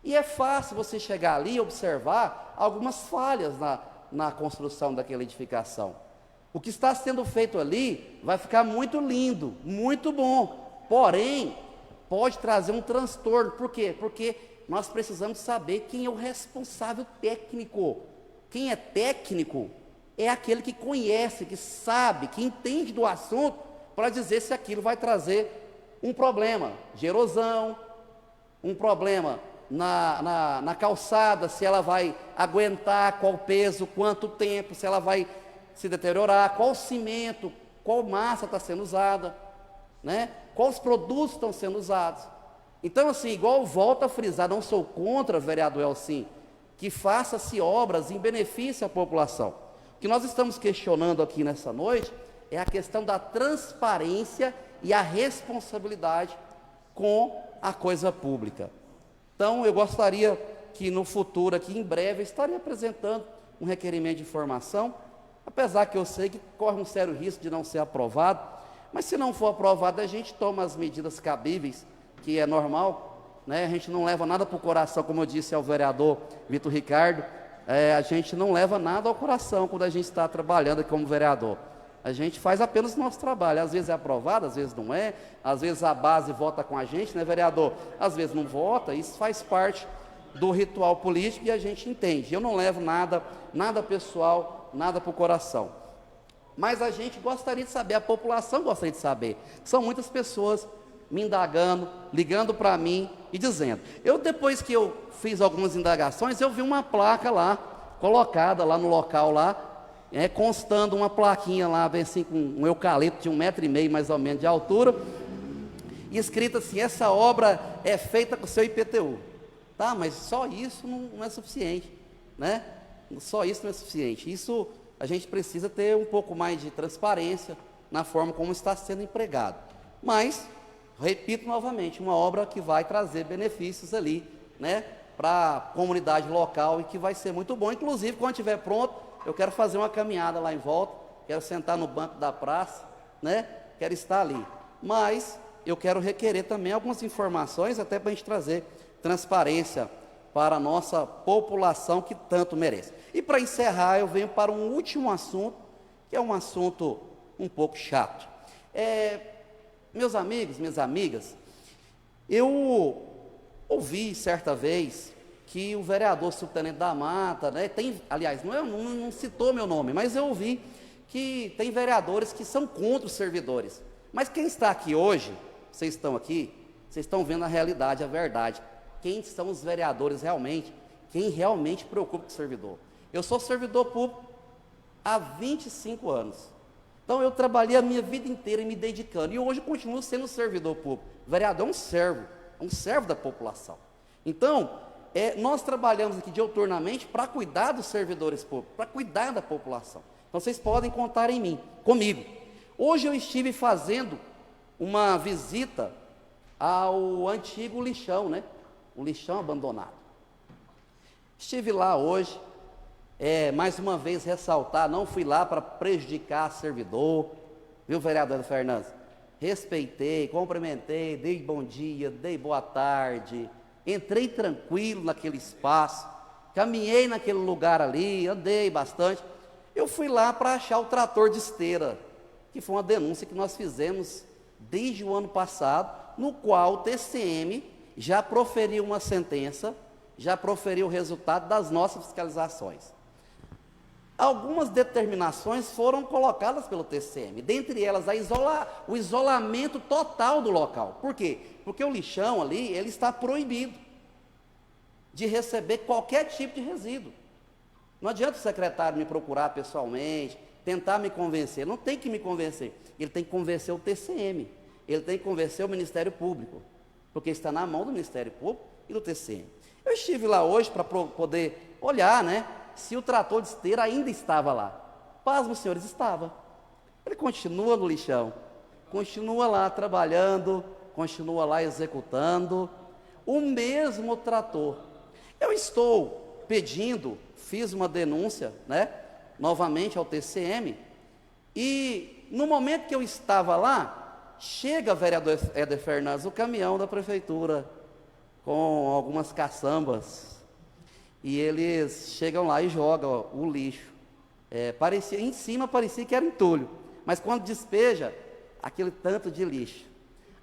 E é fácil você chegar ali e observar algumas falhas na construção daquela edificação. O que está sendo feito ali vai ficar muito lindo, muito bom, porém, pode trazer um transtorno. Por quê? Porque nós precisamos saber quem é o responsável técnico. Quem é técnico é aquele que conhece, que sabe, que entende do assunto, para dizer se aquilo vai trazer um problema de erosão, um problema na calçada, se ela vai aguentar, qual peso, quanto tempo, se ela vai se deteriorar, qual cimento, qual massa está sendo usada, né? Quais produtos estão sendo usados. Então, assim, igual volto a frisar, não sou contra, vereador Elcim, que faça-se obras em benefício à população. O que nós estamos questionando aqui nessa noite é a questão da transparência e a responsabilidade com a coisa pública. Então, eu gostaria que no futuro, aqui em breve, eu estaria apresentando um requerimento de informação, apesar que eu sei que corre um sério risco de não ser aprovado, mas se não for aprovado, a gente toma as medidas cabíveis, que é normal, né? A gente não leva nada para o coração, como eu disse ao vereador Vitor Ricardo, a gente não leva nada ao coração quando a gente está trabalhando aqui como vereador. A gente faz apenas o nosso trabalho, às vezes é aprovado, às vezes não é, às vezes a base vota com a gente, né, vereador? Às vezes não vota, isso faz parte do ritual político e a gente entende. Eu não levo nada pessoal nada para o coração. Mas a gente gostaria de saber, a população gostaria de saber. São muitas pessoas me indagando, ligando para mim e dizendo. Depois que eu fiz algumas indagações, eu vi uma placa lá, colocada lá no local lá, constando uma plaquinha lá, bem assim, com um eucalipto de 1,5 m mais ou menos de altura, e escrito assim: essa obra é feita com o seu IPTU. Tá, mas só isso não é suficiente, né? Só isso não é suficiente. Isso a gente precisa ter um pouco mais de transparência na forma como está sendo empregado. Mas, repito novamente, uma obra que vai trazer benefícios ali, né, para a comunidade local e que vai ser muito bom. Inclusive, quando estiver pronto, eu quero fazer uma caminhada lá em volta, quero sentar no banco da praça, né, quero estar ali. Mas eu quero requerer também algumas informações, até para a gente trazer transparência para a nossa população que tanto merece. E para encerrar, eu venho para um último assunto, que é um assunto um pouco chato. Meus amigos, minhas amigas, eu ouvi certa vez que o vereador subtenente da Mata, né, aliás, não citou meu nome, mas eu ouvi que tem vereadores que são contra os servidores. Mas quem está aqui hoje, vocês estão aqui, vocês estão vendo a realidade, a verdade. Quem são os vereadores realmente, quem realmente preocupa com o servidor. Eu sou servidor público há 25 anos. Então eu trabalhei a minha vida inteira me dedicando, e hoje continuo sendo servidor público. O vereador é um servo da população. Então, nós trabalhamos aqui diuturnamente para cuidar dos servidores públicos, para cuidar da população. Então vocês podem contar comigo. Hoje eu estive fazendo uma visita ao antigo lixão, né? O lixão abandonado. Estive lá hoje, mais uma vez ressaltar, não fui lá para prejudicar servidor, viu, vereador Fernandes? Respeitei, cumprimentei, dei bom dia, dei boa tarde, entrei tranquilo naquele espaço, caminhei naquele lugar ali, andei bastante. Eu fui lá para achar o trator de esteira, que foi uma denúncia que nós fizemos desde o ano passado, no qual o TCM já proferiu uma sentença, já proferiu o resultado das nossas fiscalizações. Algumas determinações foram colocadas pelo TCM, dentre elas o isolamento total do local. Por quê? Porque o lixão ali, ele está proibido de receber qualquer tipo de resíduo. Não adianta o secretário me procurar pessoalmente, tentar me convencer, não tem que me convencer, ele tem que convencer o TCM, ele tem que convencer o Ministério Público, porque está na mão do Ministério Público e do TCM. Eu estive lá hoje para poder olhar, né, se o trator de esteira ainda estava lá. Pasmem, senhores, estava. Ele continua no lixão, continua lá trabalhando, continua lá executando, o mesmo trator. Eu estou pedindo, fiz uma denúncia, né, novamente ao TCM, e no momento que eu estava lá, chega, vereador Éder Fernandes, o caminhão da prefeitura, com algumas caçambas, e eles chegam lá e jogam o lixo. Em cima parecia que era entulho, mas quando despeja, aquele tanto de lixo.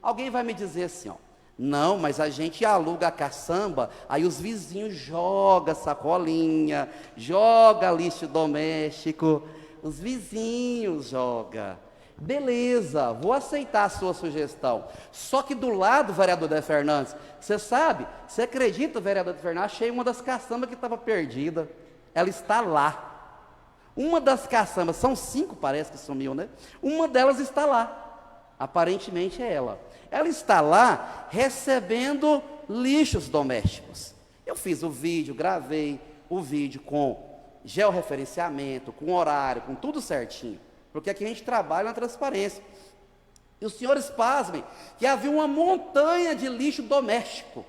Alguém vai me dizer assim, ó, não, mas a gente aluga a caçamba, aí os vizinhos jogam sacolinha, joga lixo doméstico, os vizinhos jogam. Beleza, vou aceitar a sua sugestão. Só que do lado, vereador Éder Fernandes, você acredita, vereador Éder Fernandes, achei uma das caçambas que estava perdida. Ela está lá. Uma das caçambas, são 5 parece que sumiu, né? Uma delas está lá. Aparentemente é ela. Ela está lá recebendo lixos domésticos. Eu fiz o vídeo, gravei o vídeo com georreferenciamento, com horário, com tudo certinho. Porque aqui a gente trabalha na transparência. E os senhores pasmem que havia uma montanha de lixo doméstico.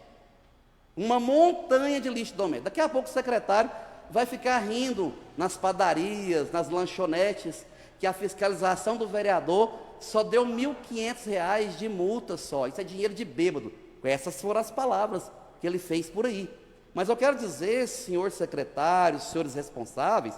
Uma montanha de lixo doméstico. Daqui a pouco o secretário vai ficar rindo nas padarias, nas lanchonetes, que a fiscalização do vereador só deu R$ 1.500 de multa só. Isso é dinheiro de bêbado. Essas foram as palavras que ele fez por aí. Mas eu quero dizer, senhor secretário, senhores responsáveis,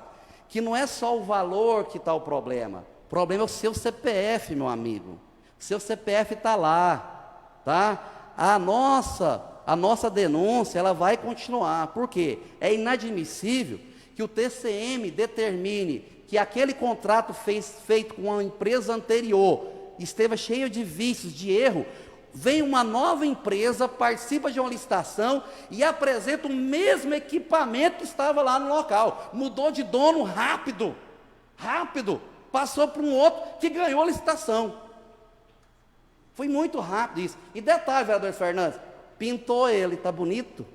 que não é só o valor que está o problema é o seu CPF, meu amigo. Seu CPF está lá, tá? A nossa denúncia, ela vai continuar. Por quê? É inadmissível que o TCM determine que aquele contrato feito com a empresa anterior esteve cheio de vícios, de erro, vem uma nova empresa, participa de uma licitação e apresenta o mesmo equipamento que estava lá no local. Mudou de dono rápido, passou para um outro que ganhou a licitação. Foi muito rápido isso. E detalhe, vereador Fernandes, pintou ele, tá bonito?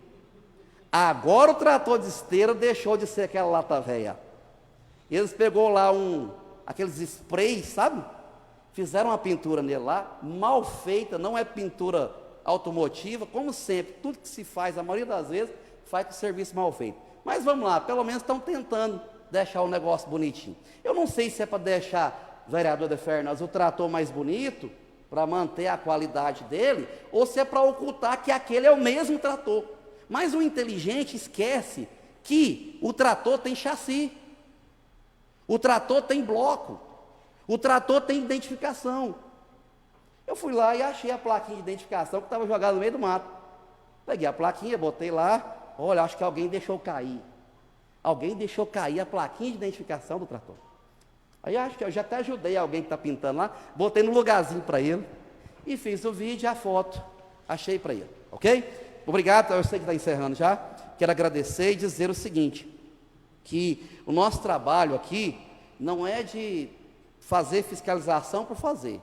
Agora o trator de esteira deixou de ser aquela lata velha. Eles pegou lá aqueles sprays, sabe? Fizeram uma pintura nele lá, mal feita, não é pintura automotiva, como sempre, tudo que se faz, a maioria das vezes, faz com o serviço mal feito. Mas vamos lá, pelo menos estão tentando deixar o negócio bonitinho. Eu não sei se é para deixar, vereador de Fernandes, o trator mais bonito, para manter a qualidade dele, ou se é para ocultar que aquele é o mesmo trator. Mas o inteligente esquece que o trator tem chassi, o trator tem bloco, o trator tem identificação. Eu fui lá e achei a plaquinha de identificação que estava jogada no meio do mato. Peguei a plaquinha, botei lá, olha, acho que alguém deixou cair. Alguém deixou cair a plaquinha de identificação do trator. Aí acho que eu já até ajudei alguém que está pintando lá, botei no lugarzinho para ele, e fiz o vídeo e a foto, achei para ele, ok? Obrigado, eu sei que está encerrando já, quero agradecer e dizer o seguinte, que o nosso trabalho aqui não é de fazer fiscalização por fazer,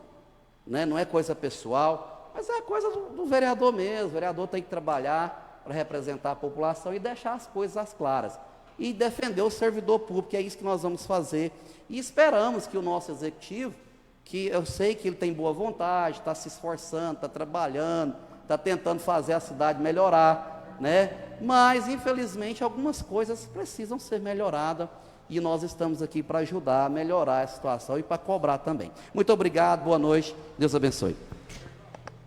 né? Não é coisa pessoal, mas é coisa do vereador mesmo. O vereador tem que trabalhar para representar a população e deixar as coisas claras. E defender o servidor público, que é isso que nós vamos fazer. E esperamos que o nosso executivo, que eu sei que ele tem boa vontade, está se esforçando, está trabalhando, está tentando fazer a cidade melhorar, né? Mas, infelizmente, algumas coisas precisam ser melhoradas. E nós estamos aqui para ajudar a melhorar a situação e para cobrar também. Muito obrigado, boa noite, Deus abençoe.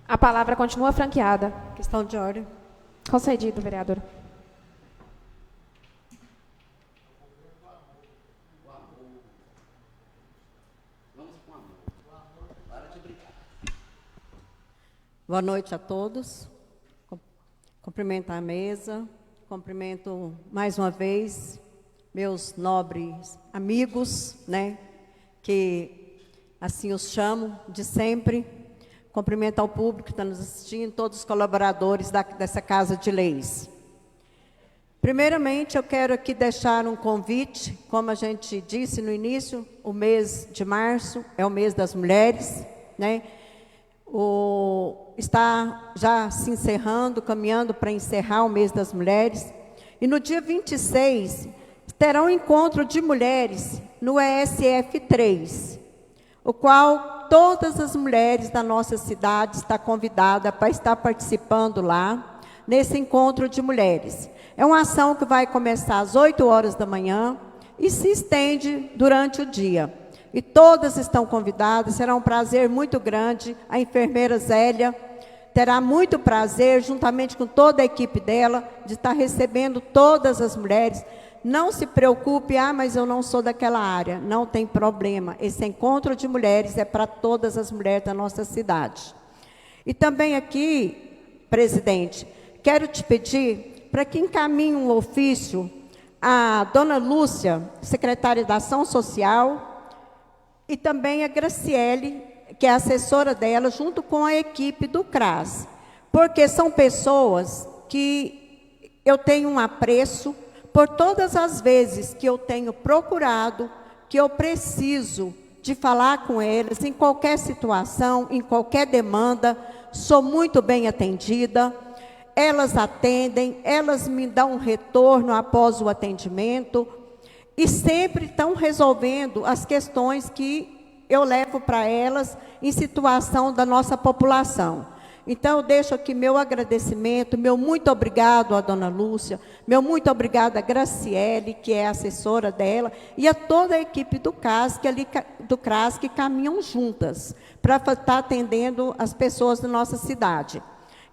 A palavra continua franqueada. Questão de ordem. Concedido, vereador. Boa noite a todos. Cumprimento a mesa. Cumprimento mais uma vez meus nobres amigos, né, que assim os chamo de sempre. Cumprimento ao público que está nos assistindo, todos os colaboradores dessa Casa de Leis. Primeiramente, eu quero aqui deixar um convite, como a gente disse no início, o mês de março é o mês das mulheres, né? Está já se encerrando, caminhando para encerrar o mês das mulheres. E no dia 26, terá um encontro de mulheres no ESF 3, o qual todas as mulheres da nossa cidade estão convidadas para estar participando lá, nesse encontro de mulheres. É uma ação que vai começar às 8 horas da manhã e se estende durante o dia. E todas estão convidadas, será um prazer muito grande. A enfermeira Zélia terá muito prazer, juntamente com toda a equipe dela, de estar recebendo todas as mulheres. Não se preocupe, mas eu não sou daquela área. Não tem problema. Esse encontro de mulheres é para todas as mulheres da nossa cidade. E também aqui, presidente, quero te pedir para que encaminhe um ofício à dona Lúcia, secretária da Ação Social, e também a Graciele, que é a assessora dela, junto com a equipe do CRAS. Porque são pessoas que eu tenho um apreço por todas as vezes que eu tenho procurado, que eu preciso de falar com elas, em qualquer situação, em qualquer demanda, sou muito bem atendida, elas atendem, elas me dão um retorno após o atendimento, e sempre estão resolvendo as questões que eu levo para elas em situação da nossa população. Então, eu deixo aqui meu agradecimento, meu muito obrigado à dona Lúcia, meu muito obrigado à Graciele, que é a assessora dela, e a toda a equipe do CRAS, que caminham juntas, para estar atendendo as pessoas da nossa cidade.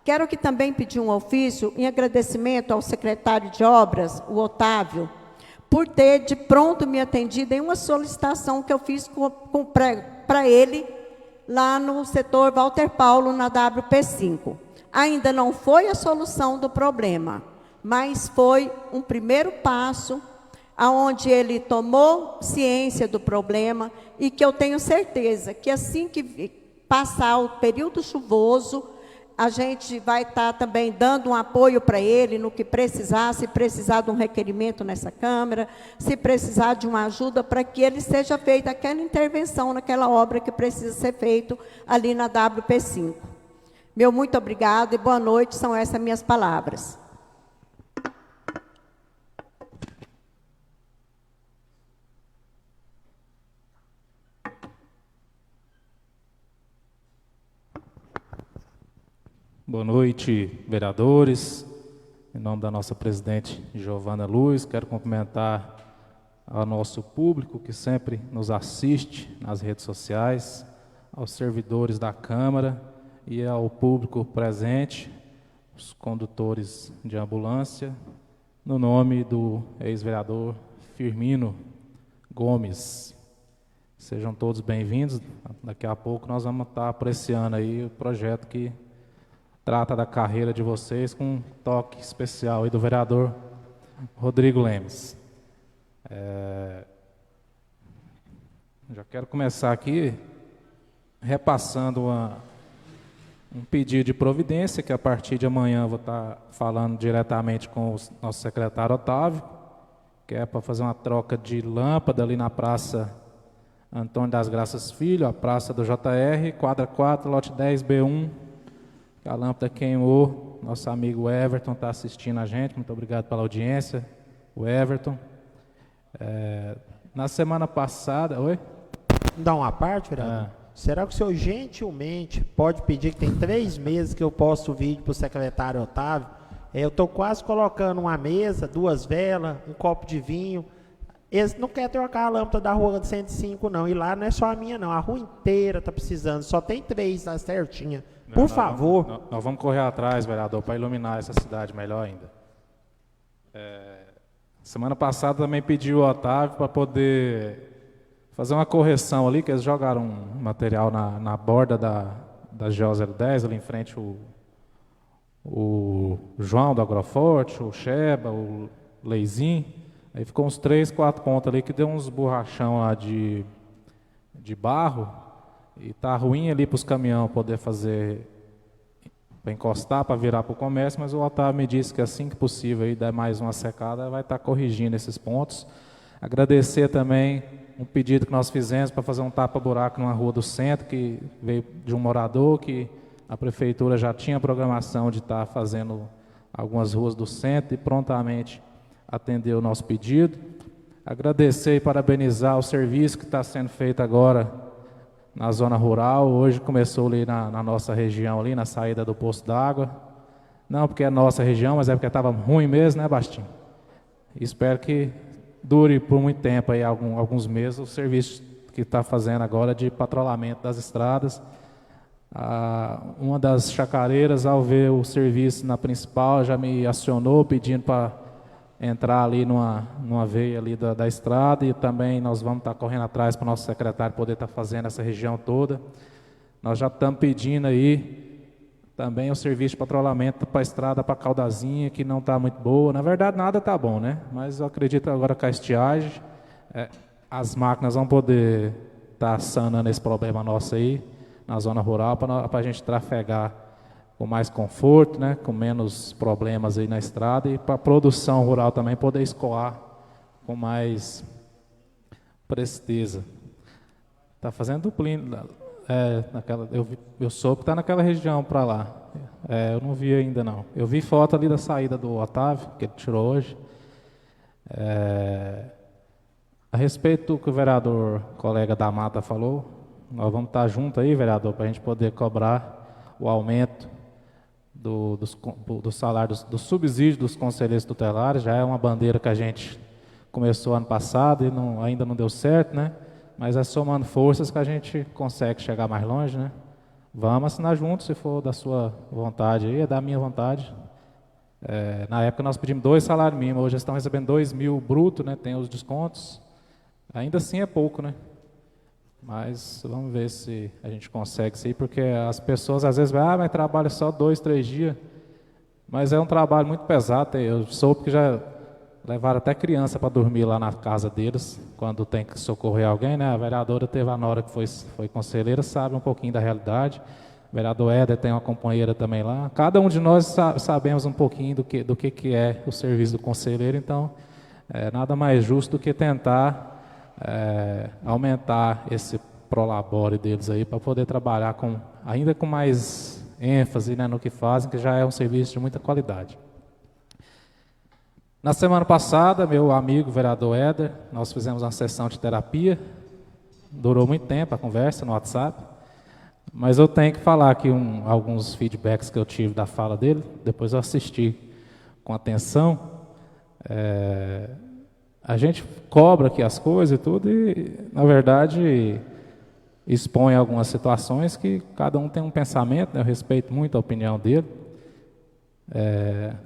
Quero aqui também pedir um ofício em agradecimento ao secretário de Obras, o Otávio, por ter de pronto me atendido em uma solicitação que eu fiz para ele, lá no setor Walter Paulo, na WP5. Ainda não foi a solução do problema, mas foi um primeiro passo aonde ele tomou ciência do problema e que eu tenho certeza que assim que passar o período chuvoso, a gente vai estar também dando um apoio para ele no que precisar, se precisar de um requerimento nessa Câmara, se precisar de uma ajuda para que ele seja feita aquela intervenção naquela obra que precisa ser feita ali na WP5. Meu muito obrigado e boa noite, são essas minhas palavras. Boa noite, vereadores. Em nome da nossa presidente Giovana Luz, quero cumprimentar ao nosso público que sempre nos assiste nas redes sociais, aos servidores da Câmara e ao público presente, os condutores de ambulância, no nome do ex-vereador Firmino Gomes. Sejam todos bem-vindos. Daqui a pouco nós vamos estar apreciando aí o projeto que trata da carreira de vocês com um toque especial aí do vereador Rodrigo Lemes. Já quero começar aqui repassando um pedido de providência, que a partir de amanhã eu vou estar falando diretamente com o nosso secretário Otávio, que é para fazer uma troca de lâmpada ali na Praça Antônio das Graças Filho, a Praça do JR, quadra 4, lote 10B1, a lâmpada queimou. Nosso amigo Everton está assistindo a gente, muito obrigado pela audiência, o Everton. Na semana passada... Oi? Dá uma parte, vereador? Será que o senhor gentilmente pode pedir, que tem 3 meses que eu posto o vídeo para o secretário Otávio? Eu estou quase colocando uma mesa, 2 velas, um copo de vinho. Eles não querem trocar a lâmpada da rua 105, não. E lá não é só a minha, não. A rua inteira está precisando. Só tem 3 lá certinha. Por favor. Nós vamos correr atrás, vereador, para iluminar essa cidade melhor ainda. Semana passada também pedi o Otávio para poder fazer uma correção ali, que eles jogaram um material na borda da GO010, ali em frente o João do Agroforte, o Sheba, o Leizinho. Aí ficou uns 3, 4 pontos ali que deu uns borrachão lá de barro. E tá ruim ali para os caminhões poder fazer, para encostar, para virar para o comércio, mas o Otávio me disse que assim que possível, aí der mais uma secada, vai estar corrigindo esses pontos. Agradecer também um pedido que nós fizemos para fazer um tapa-buraco numa rua do centro, que veio de um morador, que a prefeitura já tinha programação de estar fazendo algumas ruas do centro e prontamente atendeu o nosso pedido. Agradecer e parabenizar o serviço que está sendo feito agora na zona rural. Hoje começou ali na nossa região, ali na saída do poço d'água. Não porque é nossa região, mas é porque estava ruim mesmo, né, Bastinho? Espero que dure por muito tempo, aí, alguns meses, o serviço que está fazendo agora de patrulhamento das estradas. Uma das chacareiras, ao ver o serviço na principal, já me acionou pedindo para entrar ali numa veia ali da estrada, e também nós vamos estar correndo atrás para o nosso secretário poder estar fazendo essa região toda. Nós já estamos pedindo aí também o serviço de patrulhamento para a estrada para Caldazinha, que não está muito boa. Na verdade, nada está bom, né? Mas eu acredito agora com a estiagem, as máquinas vão poder estar sanando esse problema nosso aí, na zona rural, para a gente trafegar com mais conforto, né, com menos problemas aí na estrada, e para a produção rural também poder escoar com mais presteza. Está fazendo duplinho, eu soube que está naquela região para lá. Eu não vi ainda não. Eu vi foto ali da saída do Otávio, que ele tirou hoje. A respeito do que o vereador colega da Mata falou, nós vamos estar juntos aí, vereador, para a gente poder cobrar o aumento do salário, do subsídio dos conselheiros tutelares. Já é uma bandeira que a gente começou ano passado e ainda não deu certo, né? Mas é somando forças que a gente consegue chegar mais longe, né? Vamos assinar juntos, se for da sua vontade aí, é da minha vontade. Na época nós pedimos 2 salários mínimos, hoje estão recebendo 2.000 bruto, né? Tem os descontos. Ainda assim é pouco, né? Mas vamos ver se a gente consegue isso aí, porque as pessoas às vezes vão, mas trabalha só 2, 3 dias. Mas é um trabalho muito pesado. Eu soube que levaram até criança para dormir lá na casa deles, quando tem que socorrer alguém, né? A vereadora teve a nora que foi conselheira, sabe um pouquinho da realidade. O vereador Éder tem uma companheira também lá. Cada um de nós sabemos um pouquinho do que é o serviço do conselheiro, então nada mais justo do que tentar aumentar esse prolabore deles aí, para poder trabalhar ainda com mais ênfase, né, no que fazem, que já é um serviço de muita qualidade. Na semana passada, meu amigo vereador Éder, nós fizemos uma sessão de terapia, durou muito tempo a conversa no WhatsApp, mas eu tenho que falar aqui alguns feedbacks que eu tive da fala dele, depois eu assisti com atenção. A gente cobra aqui as coisas e tudo, e, na verdade, expõe algumas situações que cada um tem um pensamento, né? Eu respeito muito a opinião dele.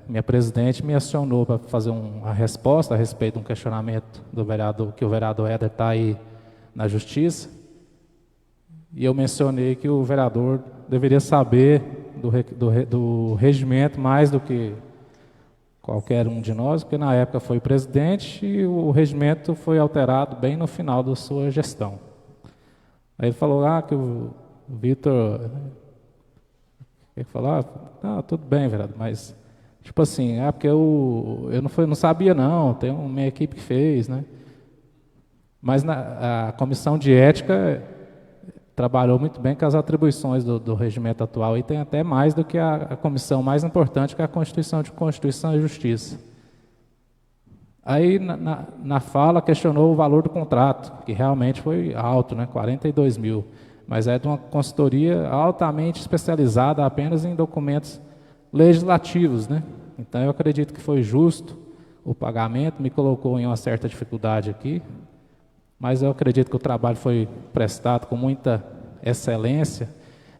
Minha presidente me acionou para fazer uma resposta a respeito de um questionamento do vereador, que o vereador Éder está aí na justiça, e eu mencionei que o vereador deveria saber do regimento mais do que qualquer um de nós, porque na época foi presidente e o regimento foi alterado bem no final da sua gestão. Aí ele falou que o Vitor... Ele falou, não, tudo bem, vereador, mas, tipo assim, porque eu não sabia não, tem uma equipe que fez, né? Mas a comissão de ética trabalhou muito bem com as atribuições do regimento atual, e tem até mais do que a comissão mais importante, que é a Constituição e Justiça. Aí, na fala, questionou o valor do contrato, que realmente foi alto, né, 42 mil, mas é de uma consultoria altamente especializada apenas em documentos legislativos, né? Então, eu acredito que foi justo o pagamento, me colocou em uma certa dificuldade aqui, mas eu acredito que o trabalho foi prestado com muita excelência,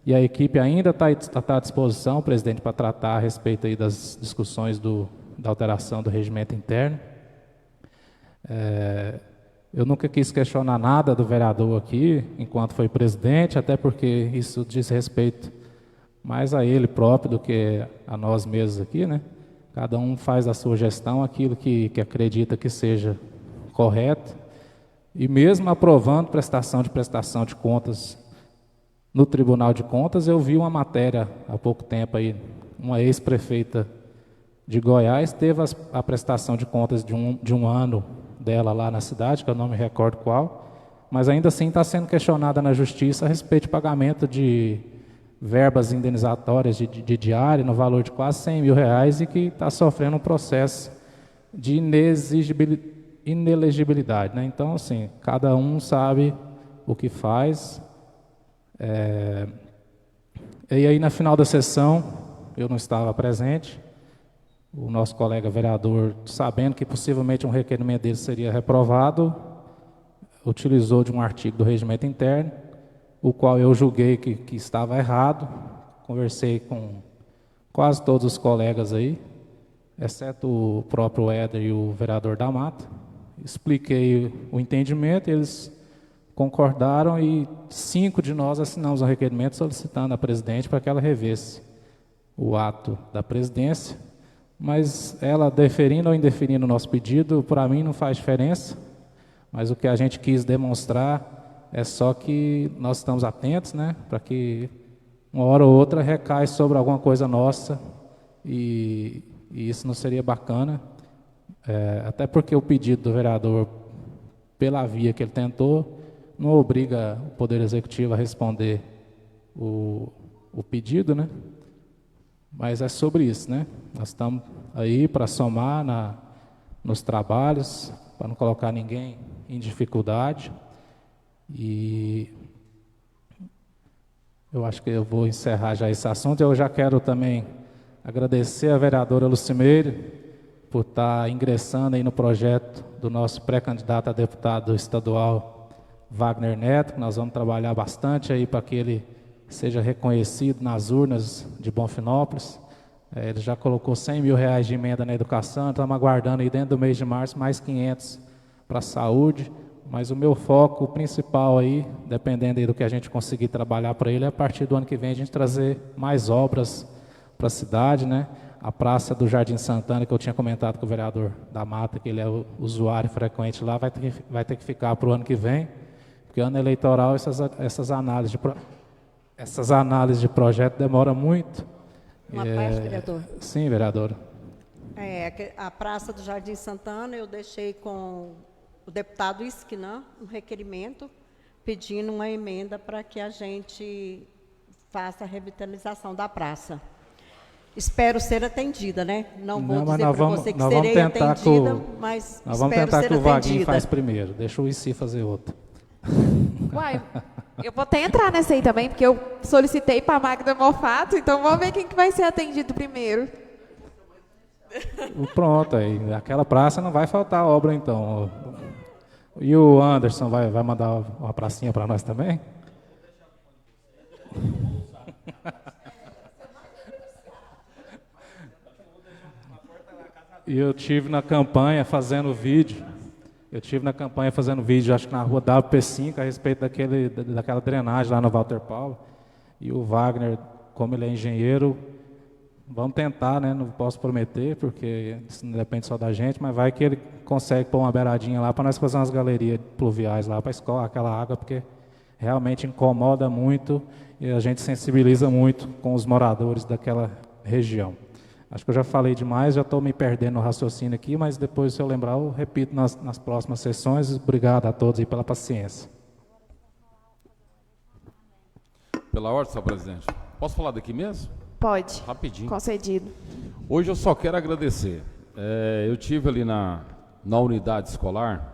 e a equipe ainda está à disposição, presidente, para tratar a respeito aí das discussões da alteração do regimento interno. Eu nunca quis questionar nada do vereador aqui, enquanto foi presidente, até porque isso diz respeito mais a ele próprio do que a nós mesmos aqui, né? Cada um faz a sua gestão, aquilo que acredita que seja correto. E mesmo aprovando prestação de contas no Tribunal de Contas, eu vi uma matéria há pouco tempo aí, uma ex-prefeita de Goiás teve a prestação de contas de um ano dela lá na cidade, que eu não me recordo qual, mas ainda assim está sendo questionada na Justiça a respeito de pagamento de verbas indenizatórias de diária no valor de quase 100 mil reais, e que está sofrendo um processo de inelegibilidade, né? Então, assim, cada um sabe o que faz. E aí, na final da sessão, eu não estava presente, o nosso colega vereador, sabendo que possivelmente um requerimento dele seria reprovado, utilizou de um artigo do regimento interno, o qual eu julguei que estava errado. Conversei com quase todos os colegas aí, exceto o próprio Éder e o vereador da Mata. Expliquei o entendimento, eles concordaram, e 5 de nós assinamos um requerimento solicitando à presidente para que ela revesse o ato da presidência, mas ela deferindo ou indeferindo o nosso pedido, para mim não faz diferença, mas o que a gente quis demonstrar é só que nós estamos atentos, né, para que uma hora ou outra recai sobre alguma coisa nossa, e isso não seria bacana. Até porque o pedido do vereador, pela via que ele tentou, não obriga o Poder Executivo a responder o pedido, né? Mas é sobre isso, né? Nós estamos aí para somar nos trabalhos, para não colocar ninguém em dificuldade. E eu acho que eu vou encerrar já esse assunto. Eu já quero também agradecer a vereadora Lucimeire por estar ingressando aí no projeto do nosso pré-candidato a deputado estadual, Wagner Neto, que nós vamos trabalhar bastante aí para que ele seja reconhecido nas urnas de Bonfinópolis. Ele já colocou 100 mil reais de emenda na educação, estamos aguardando aí dentro do mês de março mais 500 para a saúde, mas o meu foco principal aí, dependendo aí do que a gente conseguir trabalhar para ele, é a partir do ano que vem a gente trazer mais obras para a cidade, né? a praça do Jardim Santana, que eu tinha comentado com o vereador da Mata, que ele é o usuário frequente lá, vai ter que ficar para o ano que vem, porque ano eleitoral essas análises de projeto demoram muito. Uma parte, vereador? Sim, vereadora. A Praça do Jardim Santana, eu deixei com o deputado Isquinan um requerimento pedindo uma emenda para que a gente faça a revitalização da praça. Espero ser atendida, né? Não vou dizer para você que serei atendida, mas nós vamos tentar que o Vaguinho faz primeiro. Deixa o IC fazer outro. Uai, eu vou até entrar nessa aí também, porque eu solicitei para a Magda Mofato, então vamos ver quem que vai ser atendido primeiro. Pronto, aí aquela praça não vai faltar obra então. E o Anderson vai mandar uma pracinha para nós também? E eu tive na campanha fazendo vídeo. Acho que na rua WP5, a respeito daquela drenagem lá no Walter Paulo. E o Wagner, como ele é engenheiro, vamos tentar, né? Não posso prometer, porque isso não depende só da gente, mas vai que ele consegue pôr uma beiradinha lá para nós fazer umas galerias pluviais lá para escoar aquela água, porque realmente incomoda muito e a gente sensibiliza muito com os moradores daquela região. Acho que eu já falei demais, já estou me perdendo no raciocínio aqui, mas depois, se eu lembrar, eu repito nas próximas sessões. Obrigado a todos aí pela paciência. Pela ordem, senhor presidente. Posso falar daqui mesmo? Pode. Rapidinho. Concedido. Hoje eu só quero agradecer. Eu tive ali na unidade escolar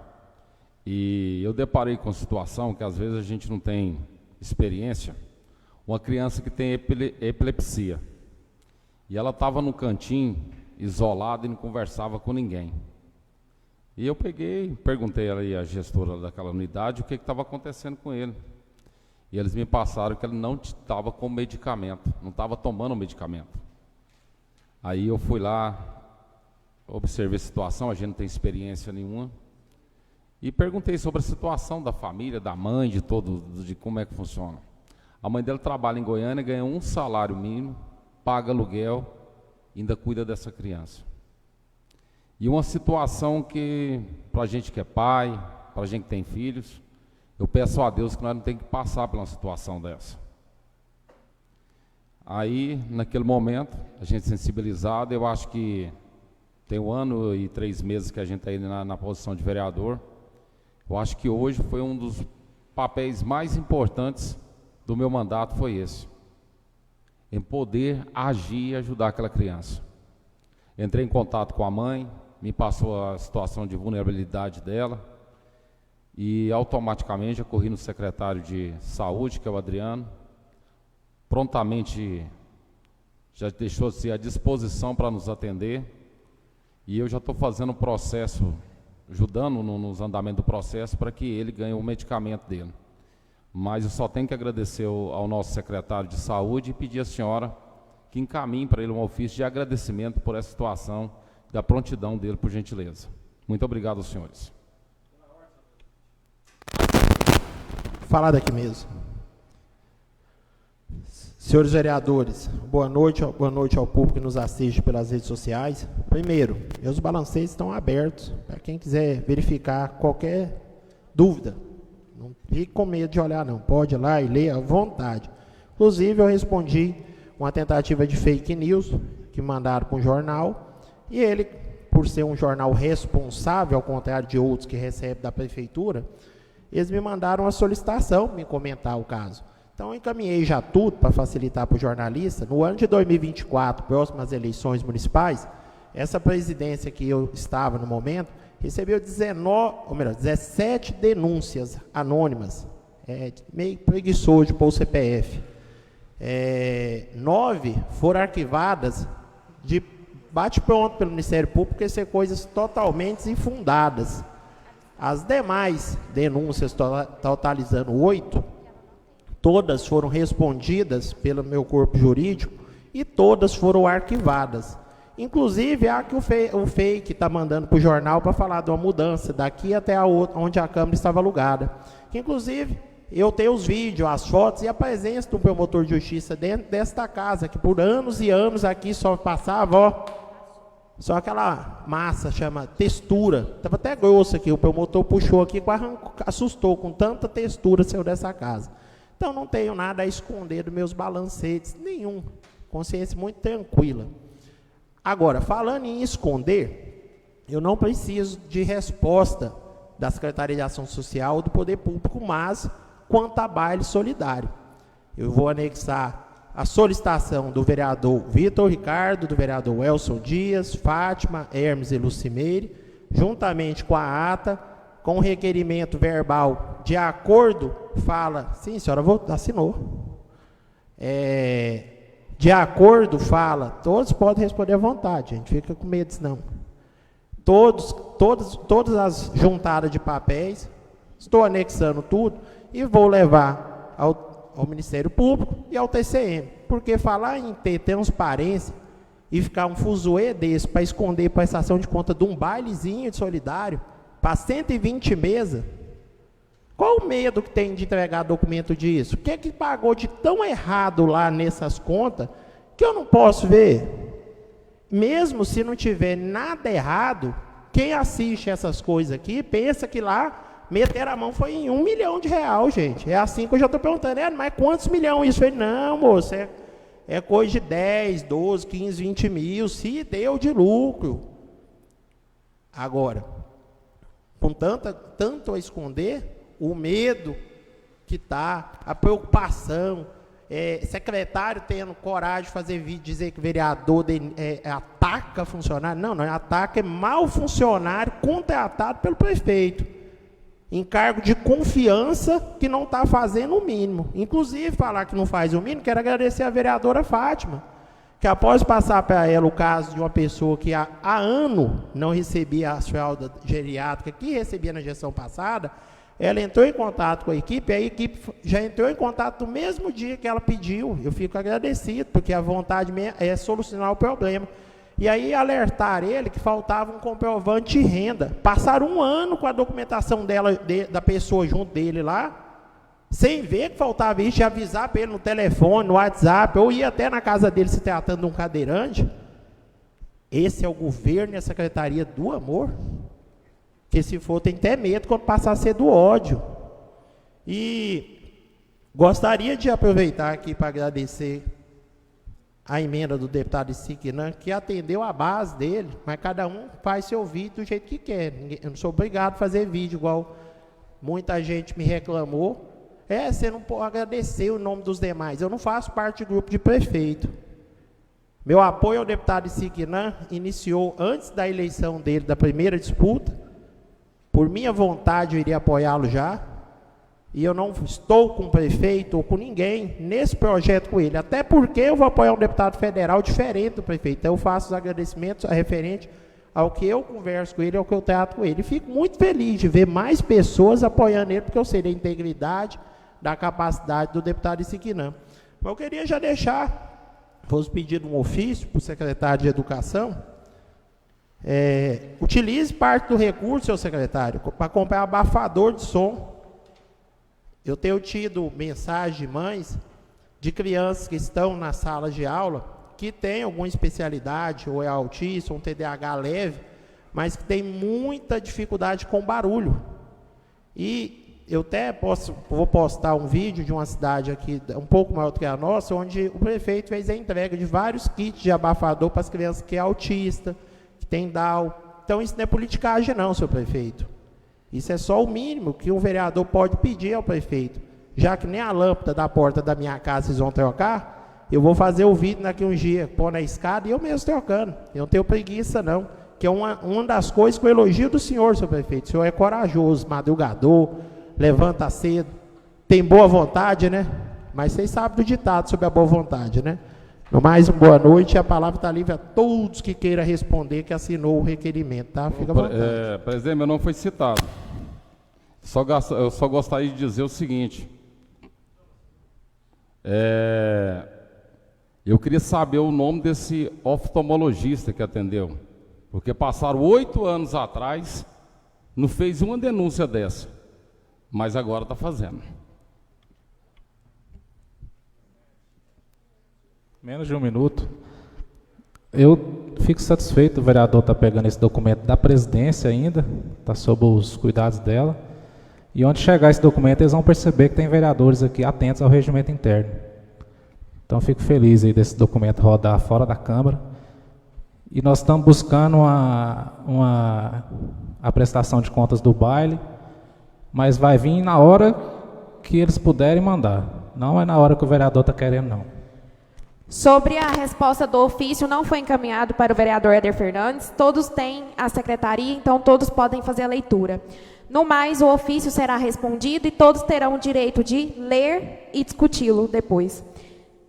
e eu deparei com uma situação que às vezes a gente não tem experiência. Uma criança que tem epilepsia. E ela estava no cantinho, isolada, e não conversava com ninguém. E eu perguntei ali à gestora daquela unidade o que estava acontecendo com ele. E eles me passaram que ele não estava com medicamento, não estava tomando medicamento. Aí eu fui lá, observei a situação, a gente não tem experiência nenhuma, e perguntei sobre a situação da família, da mãe, de como é que funciona. A mãe dela trabalha em Goiânia, ganha um salário mínimo, paga aluguel, ainda cuida dessa criança. E uma situação que, para a gente que é pai, para a gente que tem filhos, eu peço a Deus que nós não temos que passar por uma situação dessa. Aí, naquele momento, a gente sensibilizado, eu acho que tem 1 ano e 3 meses que a gente está aí na posição de vereador, eu acho que hoje foi um dos papéis mais importantes do meu mandato, foi esse. Em poder agir e ajudar aquela criança. Entrei em contato com a mãe, me passou a situação de vulnerabilidade dela e automaticamente eu corri no secretário de saúde, que é o Adriano, prontamente já deixou-se à disposição para nos atender e eu já estou fazendo o processo, ajudando nos andamentos do processo para que ele ganhe o medicamento dele. Mas eu só tenho que agradecer ao nosso secretário de saúde e pedir à senhora que encaminhe para ele um ofício de agradecimento por essa situação, da prontidão dele, por gentileza. Muito obrigado aos senhores. Falar daqui mesmo. Senhores vereadores, boa noite ao público que nos assiste pelas redes sociais. Primeiro, meus balancetes estão abertos para quem quiser verificar qualquer dúvida. Não fique com medo de olhar, não. Pode ir lá e ler à vontade. Inclusive, eu respondi uma tentativa de fake news que mandaram para um jornal. E ele, por ser um jornal responsável, ao contrário de outros que recebem da prefeitura, eles me mandaram uma solicitação para me comentar o caso. Então, eu encaminhei já tudo para facilitar para o jornalista. No ano de 2024, próximas eleições municipais, essa presidência que eu estava no momento, recebeu 17 denúncias anônimas. Meio preguiçoso de pôr o CPF. 9 foram arquivadas de bate-pronto pelo Ministério Público, porque são coisas totalmente infundadas. As demais denúncias, totalizando 8, todas foram respondidas pelo meu corpo jurídico e todas foram arquivadas. Inclusive, há que o fake está mandando para o jornal para falar de uma mudança daqui até onde a Câmara estava alugada. Que, inclusive, eu tenho os vídeos, as fotos e a presença do promotor de justiça dentro desta casa, que por anos e anos aqui só passava, ó, só aquela massa, chama textura. Estava até grosso aqui, o promotor puxou aqui, assustou com tanta textura saiu dessa casa. Então não tenho nada a esconder dos meus balancetes, nenhum. Consciência muito tranquila. Agora, falando em esconder, eu não preciso de resposta da Secretaria de Ação Social ou do Poder Público, mas quanto a baile solidário. Eu vou anexar a solicitação do vereador Vitor Ricardo, do vereador Welson Dias, Fátima, Hermes e Lucimeire, juntamente com a ata, com o requerimento verbal de acordo, fala, sim, senhora, assinou. De acordo, fala, todos podem responder à vontade, gente, fica com medo, não. Todas as juntadas de papéis, estou anexando tudo e vou levar ao Ministério Público e ao TCM, porque falar em ter transparência e ficar um fuzuê desse para esconder prestação de conta de um bailezinho de solidário para 120 mesas, qual o medo que tem de entregar documento disso? O que é que pagou de tão errado lá nessas contas que eu não posso ver? Mesmo se não tiver nada errado, quem assiste essas coisas aqui pensa que lá meter a mão foi em R$1 milhão, gente. É assim que eu já estou perguntando, mas quantos milhões isso? Eu falei, não, moço, é coisa de 10, 12, 15, 20 mil, se deu de lucro. Agora, com tanto a esconder, o medo que está, a preocupação, secretário tendo coragem de fazer vídeo, dizer que vereador ataca funcionário. Não, ataca, é mau funcionário contratado pelo prefeito. Em cargo de confiança que não está fazendo o mínimo. Inclusive, falar que não faz o mínimo, quero agradecer a vereadora Fátima, que após passar para ela o caso de uma pessoa que há ano não recebia as fraldas geriátricas, que recebia na gestão passada, ela entrou em contato com a equipe já entrou em contato no mesmo dia que ela pediu. Eu fico agradecido, porque a vontade é solucionar o problema. E aí alertar ele que faltava um comprovante de renda. Passaram um ano com a documentação da pessoa junto dele lá, sem ver que faltava isso, de avisar para ele no telefone, no WhatsApp, ou ir até na casa dele se tratando de um cadeirante. Esse é o governo e a Secretaria do Amor? Que se for, tem até medo quando passar a ser do ódio. E gostaria de aproveitar aqui para agradecer a emenda do deputado Siquinã, que atendeu a base dele, mas cada um faz seu vídeo do jeito que quer. Eu não sou obrigado a fazer vídeo, igual muita gente me reclamou. Você não pode agradecer o nome dos demais. Eu não faço parte do grupo de prefeito. Meu apoio ao deputado Siquinã iniciou antes da eleição dele, da primeira disputa. Por minha vontade, eu iria apoiá-lo já. E eu não estou com o prefeito ou com ninguém nesse projeto com ele. Até porque eu vou apoiar um deputado federal diferente do prefeito. Então eu faço os agradecimentos referente ao que eu converso com ele, ao que eu trato com ele. E fico muito feliz de ver mais pessoas apoiando ele, porque eu sei da integridade, da capacidade do deputado Siquinã. Mas eu queria já deixar, fosse pedido um ofício para o secretário de Educação, utilize parte do recurso, seu secretário, para comprar abafador de som. Eu tenho tido mensagens de mães de crianças que estão na sala de aula, que têm alguma especialidade, ou é autista, ou um TDAH leve, mas que tem muita dificuldade com barulho. E eu até vou postar um vídeo de uma cidade aqui, um pouco maior do que a nossa, onde o prefeito fez a entrega de vários kits de abafador para as crianças que é autista, que tem Down. Então isso não é politicagem não, seu prefeito. Isso é só o mínimo que um vereador pode pedir ao prefeito. Já que nem a lâmpada da porta da minha casa vocês vão trocar, eu vou fazer o vídeo daqui uns dias, pôr na escada e eu mesmo trocando. Eu não tenho preguiça não, que é uma das coisas que eu elogio do senhor, seu prefeito. O senhor é corajoso, madrugador, levanta cedo, tem boa vontade, né? Mas vocês sabem do ditado sobre a boa vontade, né? No mais, uma boa noite, a palavra está livre a todos que queiram responder, que assinou o requerimento, tá? Fica à vontade. Presidente, meu nome foi citado. Eu só gostaria de dizer o seguinte. Eu queria saber o nome desse oftalmologista que atendeu. Porque passaram 8 anos atrás, não fez uma denúncia dessa. Mas agora está fazendo. Menos de um minuto. Eu fico satisfeito, o vereador está pegando esse documento da presidência ainda, está sob os cuidados dela, e onde chegar esse documento eles vão perceber que tem vereadores aqui atentos ao regimento interno. Então fico feliz aí desse documento rodar fora da Câmara, e nós estamos buscando a prestação de contas do baile, mas vai vir na hora que eles puderem mandar, não é na hora que o vereador está querendo, não. Sobre a resposta do ofício, não foi encaminhado para o vereador Éder Fernandes. Todos têm a secretaria, então todos podem fazer a leitura. No mais, o ofício será respondido e todos terão o direito de ler e discuti-lo depois.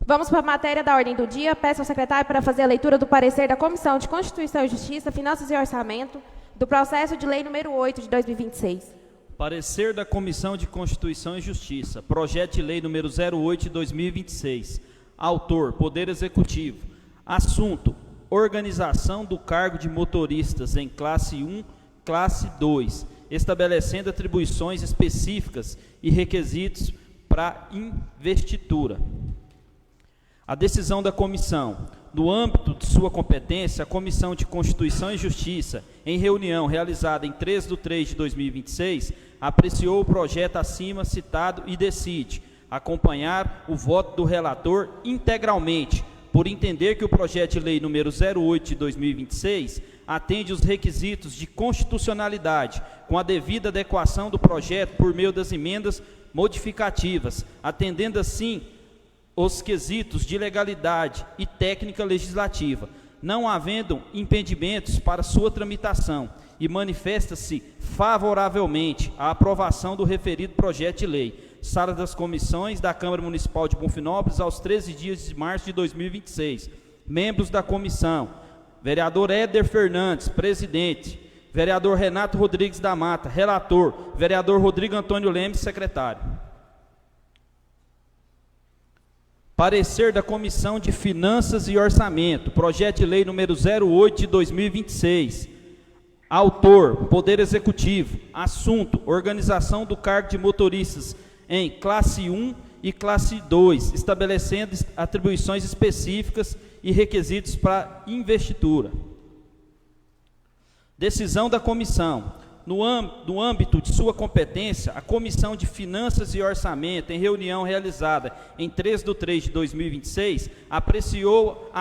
Vamos para a matéria da ordem do dia. Peço ao secretário para fazer a leitura do parecer da Comissão de Constituição e Justiça, Finanças e Orçamento, do processo de lei número 8 de 2026. Parecer da Comissão de Constituição e Justiça, projeto de lei número 08 de 2026. Autor, Poder Executivo. Assunto, organização do cargo de motoristas em classe 1, classe 2, estabelecendo atribuições específicas e requisitos para investitura. A decisão da comissão. No âmbito de sua competência, a Comissão de Constituição e Justiça, em reunião realizada em 3/3 de 2026, apreciou o projeto acima citado e decide acompanhar o voto do relator integralmente, por entender que o projeto de lei número 08 de 2026 atende os requisitos de constitucionalidade, com a devida adequação do projeto por meio das emendas modificativas, atendendo assim os quesitos de legalidade e técnica legislativa, não havendo impedimentos para sua tramitação, e manifesta-se favoravelmente à aprovação do referido projeto de lei. Sala das Comissões da Câmara Municipal de Bonfinópolis, aos 13 dias de março de 2026. Membros da comissão: vereador Éder Fernandes, presidente; vereador Renato Rodrigues da Mata, relator; vereador Rodrigo Antônio Lemes, secretário. Parecer da Comissão de Finanças e Orçamento, projeto de lei número 08 de 2026. Autor, Poder Executivo. Assunto, organização do cargo de motoristas em classe 1 e classe 2, estabelecendo atribuições específicas e requisitos para investitura. Decisão da comissão. No âmbito de sua competência, a Comissão de Finanças e Orçamento, em reunião realizada em 3/3 de 2026, apreciou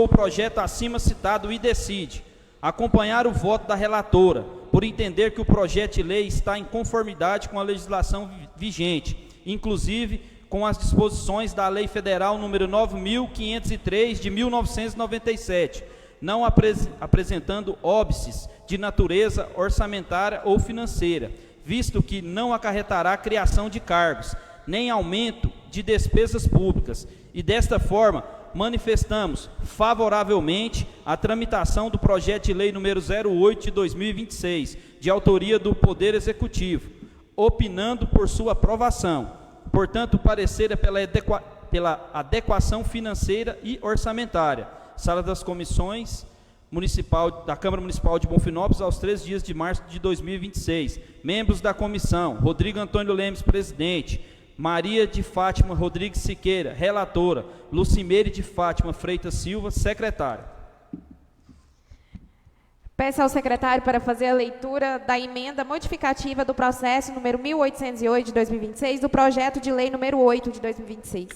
o projeto acima citado e decide acompanhar o voto da relatora, por entender que o projeto de lei está em conformidade com a legislação vigente, inclusive com as disposições da Lei Federal número 9.503 de 1997, não apresentando óbices de natureza orçamentária ou financeira, visto que não acarretará criação de cargos, nem aumento de despesas públicas, e desta forma manifestamos favoravelmente a tramitação do projeto de lei número 08 de 2026, de autoria do Poder Executivo, opinando por sua aprovação. Portanto, o parecer é pela adequação financeira e orçamentária. Sala das Comissões da Câmara Municipal de Bonfinópolis, aos 3 dias de março de 2026. Membros da comissão: Rodrigo Antônio Lemes, presidente; Maria de Fátima Rodrigues Siqueira, relatora; Lucimeire de Fátima Freitas Silva, secretária. Peço ao secretário para fazer a leitura da emenda modificativa do processo número 1808 de 2026, do projeto de lei número 8 de 2026.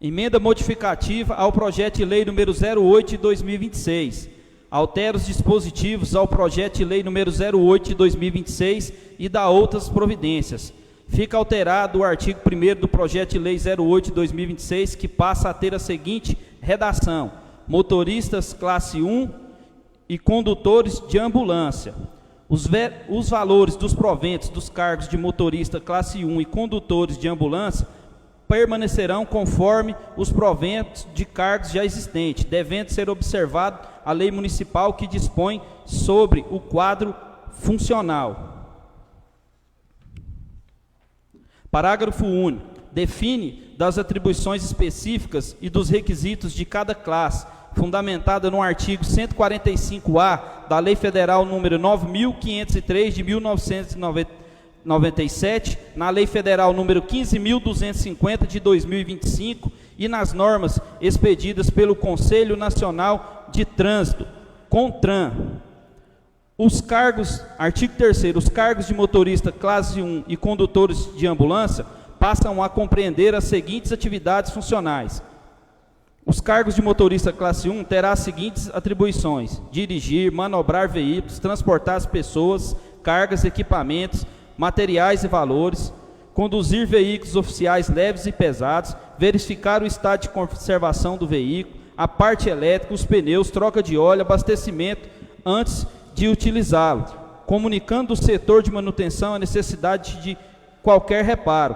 Emenda modificativa ao projeto de lei número 08 de 2026. Altera os dispositivos ao projeto de lei número 08 de 2026 e dá outras providências. Fica alterado o artigo 1º do projeto de lei 08 de 2026, que passa a ter a seguinte redação: motoristas classe 1 e condutores de ambulância. Os valores dos proventos dos cargos de motorista classe 1 e condutores de ambulância permanecerão conforme os proventos de cargos já existentes, devendo ser observado a lei municipal que dispõe sobre o quadro funcional. Parágrafo único. Define das atribuições específicas e dos requisitos de cada classe, fundamentada no artigo 145-A da Lei Federal número 9.503 de 1997, 97, na Lei Federal número 15.250 de 2025 e nas normas expedidas pelo Conselho Nacional de Trânsito, CONTRAN. Os cargos, artigo 3º, os cargos de motorista classe 1 e condutores de ambulância passam a compreender as seguintes atividades funcionais. Os cargos de motorista classe 1 terá as seguintes atribuições: dirigir, manobrar veículos, transportar as pessoas, cargas, equipamentos, materiais e valores, conduzir veículos oficiais leves e pesados, verificar o estado de conservação do veículo, a parte elétrica, os pneus, troca de óleo, abastecimento antes de utilizá-lo, comunicando ao setor de manutenção a necessidade de qualquer reparo,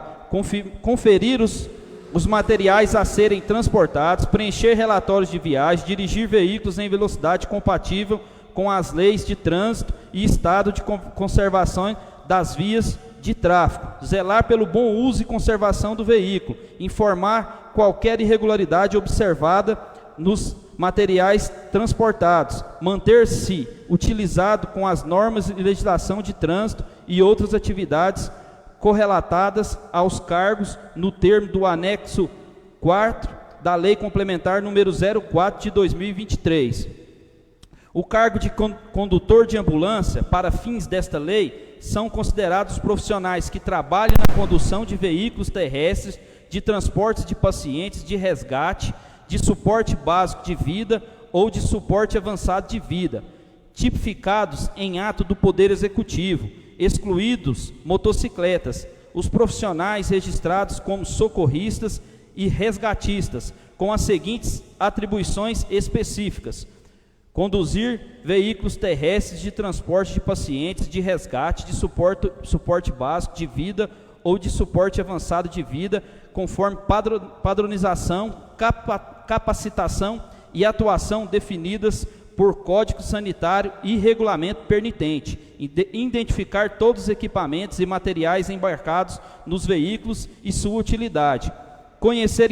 conferir os materiais a serem transportados, preencher relatórios de viagem, dirigir veículos em velocidade compatível com as leis de trânsito e estado de conservação das vias de tráfego, zelar pelo bom uso e conservação do veículo, informar qualquer irregularidade observada nos materiais transportados, manter-se utilizado com as normas e legislação de trânsito e outras atividades correlatadas aos cargos no termo do anexo 4º da Lei Complementar número 04 de 2023. O cargo de condutor de ambulância, para fins desta lei, são considerados profissionais que trabalham na condução de veículos terrestres, de transportes de pacientes, de resgate, de suporte básico de vida ou de suporte avançado de vida, tipificados em ato do Poder Executivo, excluídos motocicletas, os profissionais registrados como socorristas e resgatistas, com as seguintes atribuições específicas: conduzir veículos terrestres de transporte de pacientes, de resgate, de suporte básico de vida ou de suporte avançado de vida, conforme padronização, capacitação e atuação definidas por Código Sanitário e regulamento permitente, identificar todos os equipamentos e materiais embarcados nos veículos e sua utilidade, conhecer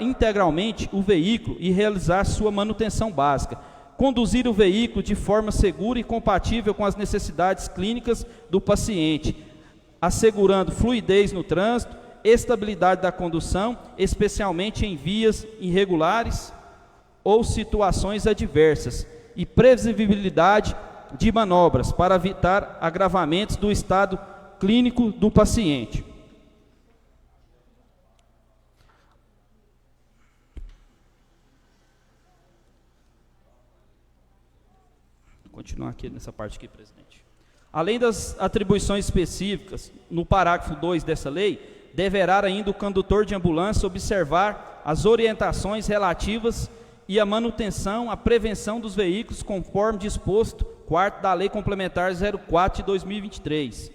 integralmente o veículo e realizar sua manutenção básica, conduzir o veículo de forma segura e compatível com as necessidades clínicas do paciente, assegurando fluidez no trânsito, estabilidade da condução, especialmente em vias irregulares ou situações adversas, e previsibilidade de manobras para evitar agravamentos do estado clínico do paciente. Vou continuar aqui nessa parte aqui, presidente. Além das atribuições específicas no parágrafo 2 dessa lei, deverá ainda o condutor de ambulância observar as orientações relativas e a manutenção, a prevenção dos veículos, conforme disposto 4º da Lei Complementar 04 de 2023.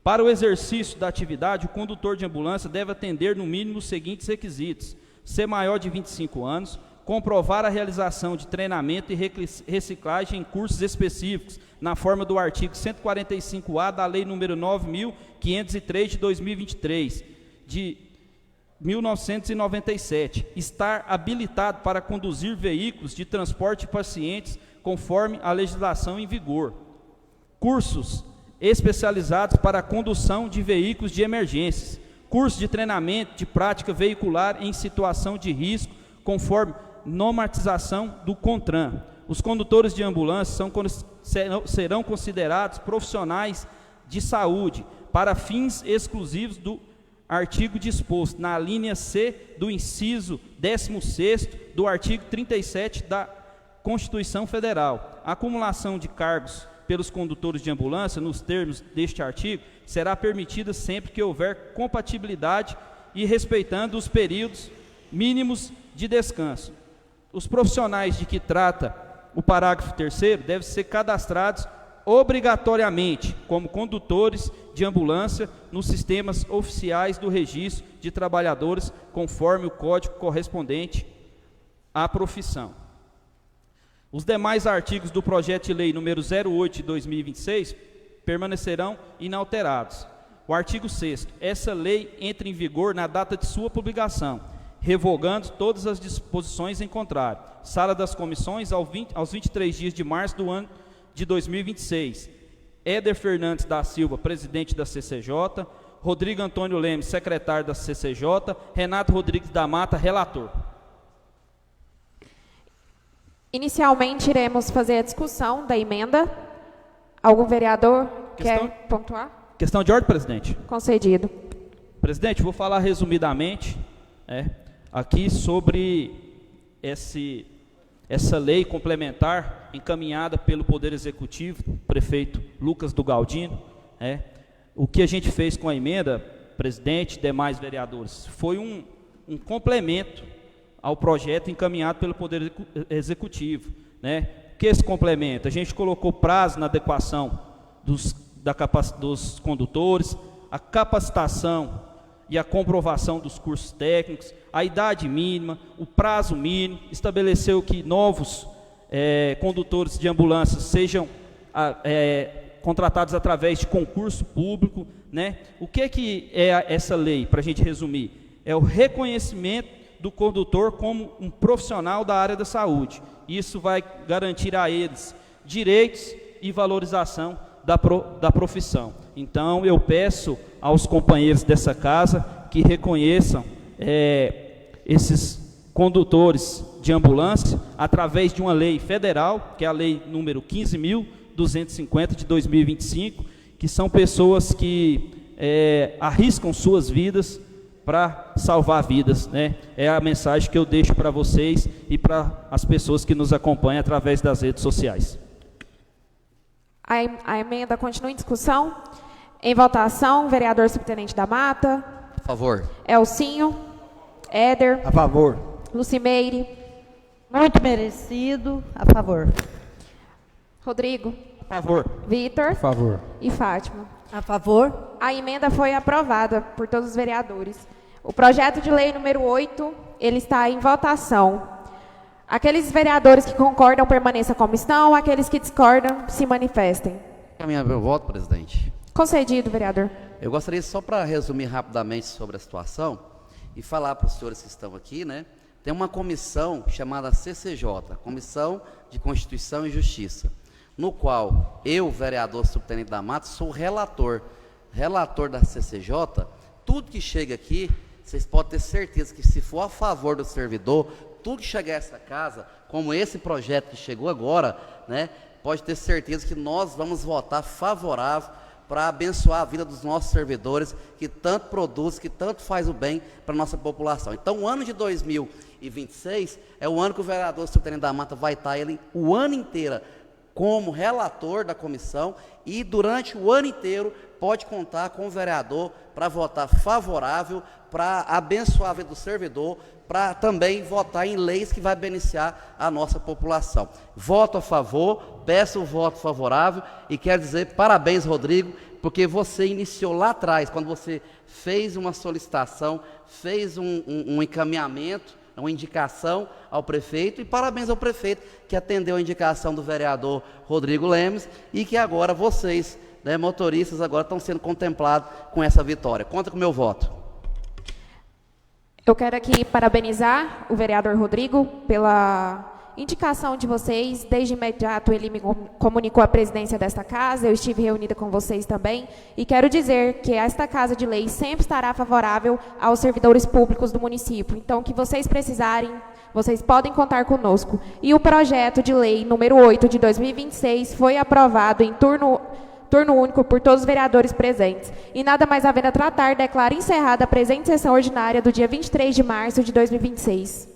Para o exercício da atividade, o condutor de ambulância deve atender no mínimo os seguintes requisitos: ser maior de 25 anos, comprovar a realização de treinamento e reciclagem em cursos específicos, na forma do artigo 145A da Lei número 9.503 de 2023, de 1997, estar habilitado para conduzir veículos de transporte de pacientes conforme a legislação em vigor. Cursos especializados para a condução de veículos de emergências, curso de treinamento de prática veicular em situação de risco, conforme normatização do CONTRAN. Os condutores de ambulância serão considerados profissionais de saúde para fins exclusivos do artigo disposto na linha C do inciso 16º do artigo 37 da Constituição Federal. A acumulação de cargos pelos condutores de ambulância, nos termos deste artigo, será permitida sempre que houver compatibilidade e respeitando os períodos mínimos de descanso. Os profissionais de que trata o parágrafo 3º devem ser cadastrados obrigatoriamente como condutores de ambulância nos sistemas oficiais do registro de trabalhadores, conforme o código correspondente à profissão. Os demais artigos do projeto de lei número 08 de 2026 permanecerão inalterados. O artigo 6º, essa lei entra em vigor na data de sua publicação, revogando todas as disposições em contrário. Sala das comissões aos 23 dias de março do ano de 2026. Éder Fernandes da Silva, presidente da CCJ, Rodrigo Antônio Lemes, secretário da CCJ, Renato Rodrigues da Mata, relator. Inicialmente, iremos fazer a discussão da emenda. Algum vereador quer pontuar? Questão de ordem, presidente. Concedido. Presidente, vou falar resumidamente aqui sobre essa lei complementar encaminhada pelo Poder Executivo, prefeito Lucas do Galdino. O que a gente fez com a emenda, presidente e demais vereadores, foi um complemento ao projeto encaminhado pelo Poder Executivo. O que esse complemento? A gente colocou prazo na adequação dos condutores, a capacitação e a comprovação dos cursos técnicos, a idade mínima, o prazo mínimo, estabeleceu que novos condutores de ambulâncias sejam contratados através de concurso público. O que é essa lei, para a gente resumir? É o reconhecimento do condutor como um profissional da área da saúde. Isso vai garantir a eles direitos e valorização da profissão. Então, eu peço aos companheiros dessa casa que reconheçam esses condutores de ambulância através de uma lei federal, que é a lei número 15.250 de 2025, que são pessoas que arriscam suas vidas para salvar vidas. É a mensagem que eu deixo para vocês e para as pessoas que nos acompanham através das redes sociais. A emenda continua em discussão. Em votação, vereador subtenente da Mata. A favor. Elcinho. Éder. A favor. Lucimeire. Muito merecido. A favor. Rodrigo. A favor. Vitor. A favor. E Fátima. A favor? A emenda foi aprovada por todos os vereadores. O projeto de lei número 8, ele está em votação. Aqueles vereadores que concordam, permaneçam como estão. Aqueles que discordam, se manifestem. Caminhar meu voto, presidente. Concedido, vereador. Eu gostaria só para resumir rapidamente sobre a situação e falar para os senhores que estão aqui, Tem uma comissão chamada CCJ, Comissão de Constituição e Justiça, no qual eu, vereador subtenente da Mata, sou relator da CCJ. Tudo que chega aqui, vocês podem ter certeza que, se for a favor do servidor, tudo que chegar a essa casa, como esse projeto que chegou agora, pode ter certeza que nós vamos votar favorável para abençoar a vida dos nossos servidores, que tanto produzem, que tanto faz o bem para a nossa população. Então, o ano de 2026 é o ano que o vereador subtenente da Mata vai estar o ano inteiro como relator da comissão, e durante o ano inteiro pode contar com o vereador para votar favorável, para abençoar a vida do servidor, para também votar em leis que vai beneficiar a nossa população. Voto a favor, peço o voto favorável e quero dizer parabéns, Rodrigo, porque você iniciou lá atrás, quando você fez uma solicitação, fez um encaminhamento, uma indicação ao prefeito, e parabéns ao prefeito que atendeu a indicação do vereador Rodrigo Lemes, e que agora vocês, motoristas, agora estão sendo contemplados com essa vitória. Conta com o meu voto. Eu quero aqui parabenizar o vereador Rodrigo pela indicação de vocês. Desde imediato ele me comunicou a presidência desta casa, eu estive reunida com vocês também, e quero dizer que esta Casa de Lei sempre estará favorável aos servidores públicos do município. Então, o que vocês precisarem, vocês podem contar conosco. E o projeto de lei número 8 de 2026 foi aprovado em turno único por todos os vereadores presentes. E nada mais havendo a tratar, declaro encerrada a presente sessão ordinária do dia 23 de março de 2026.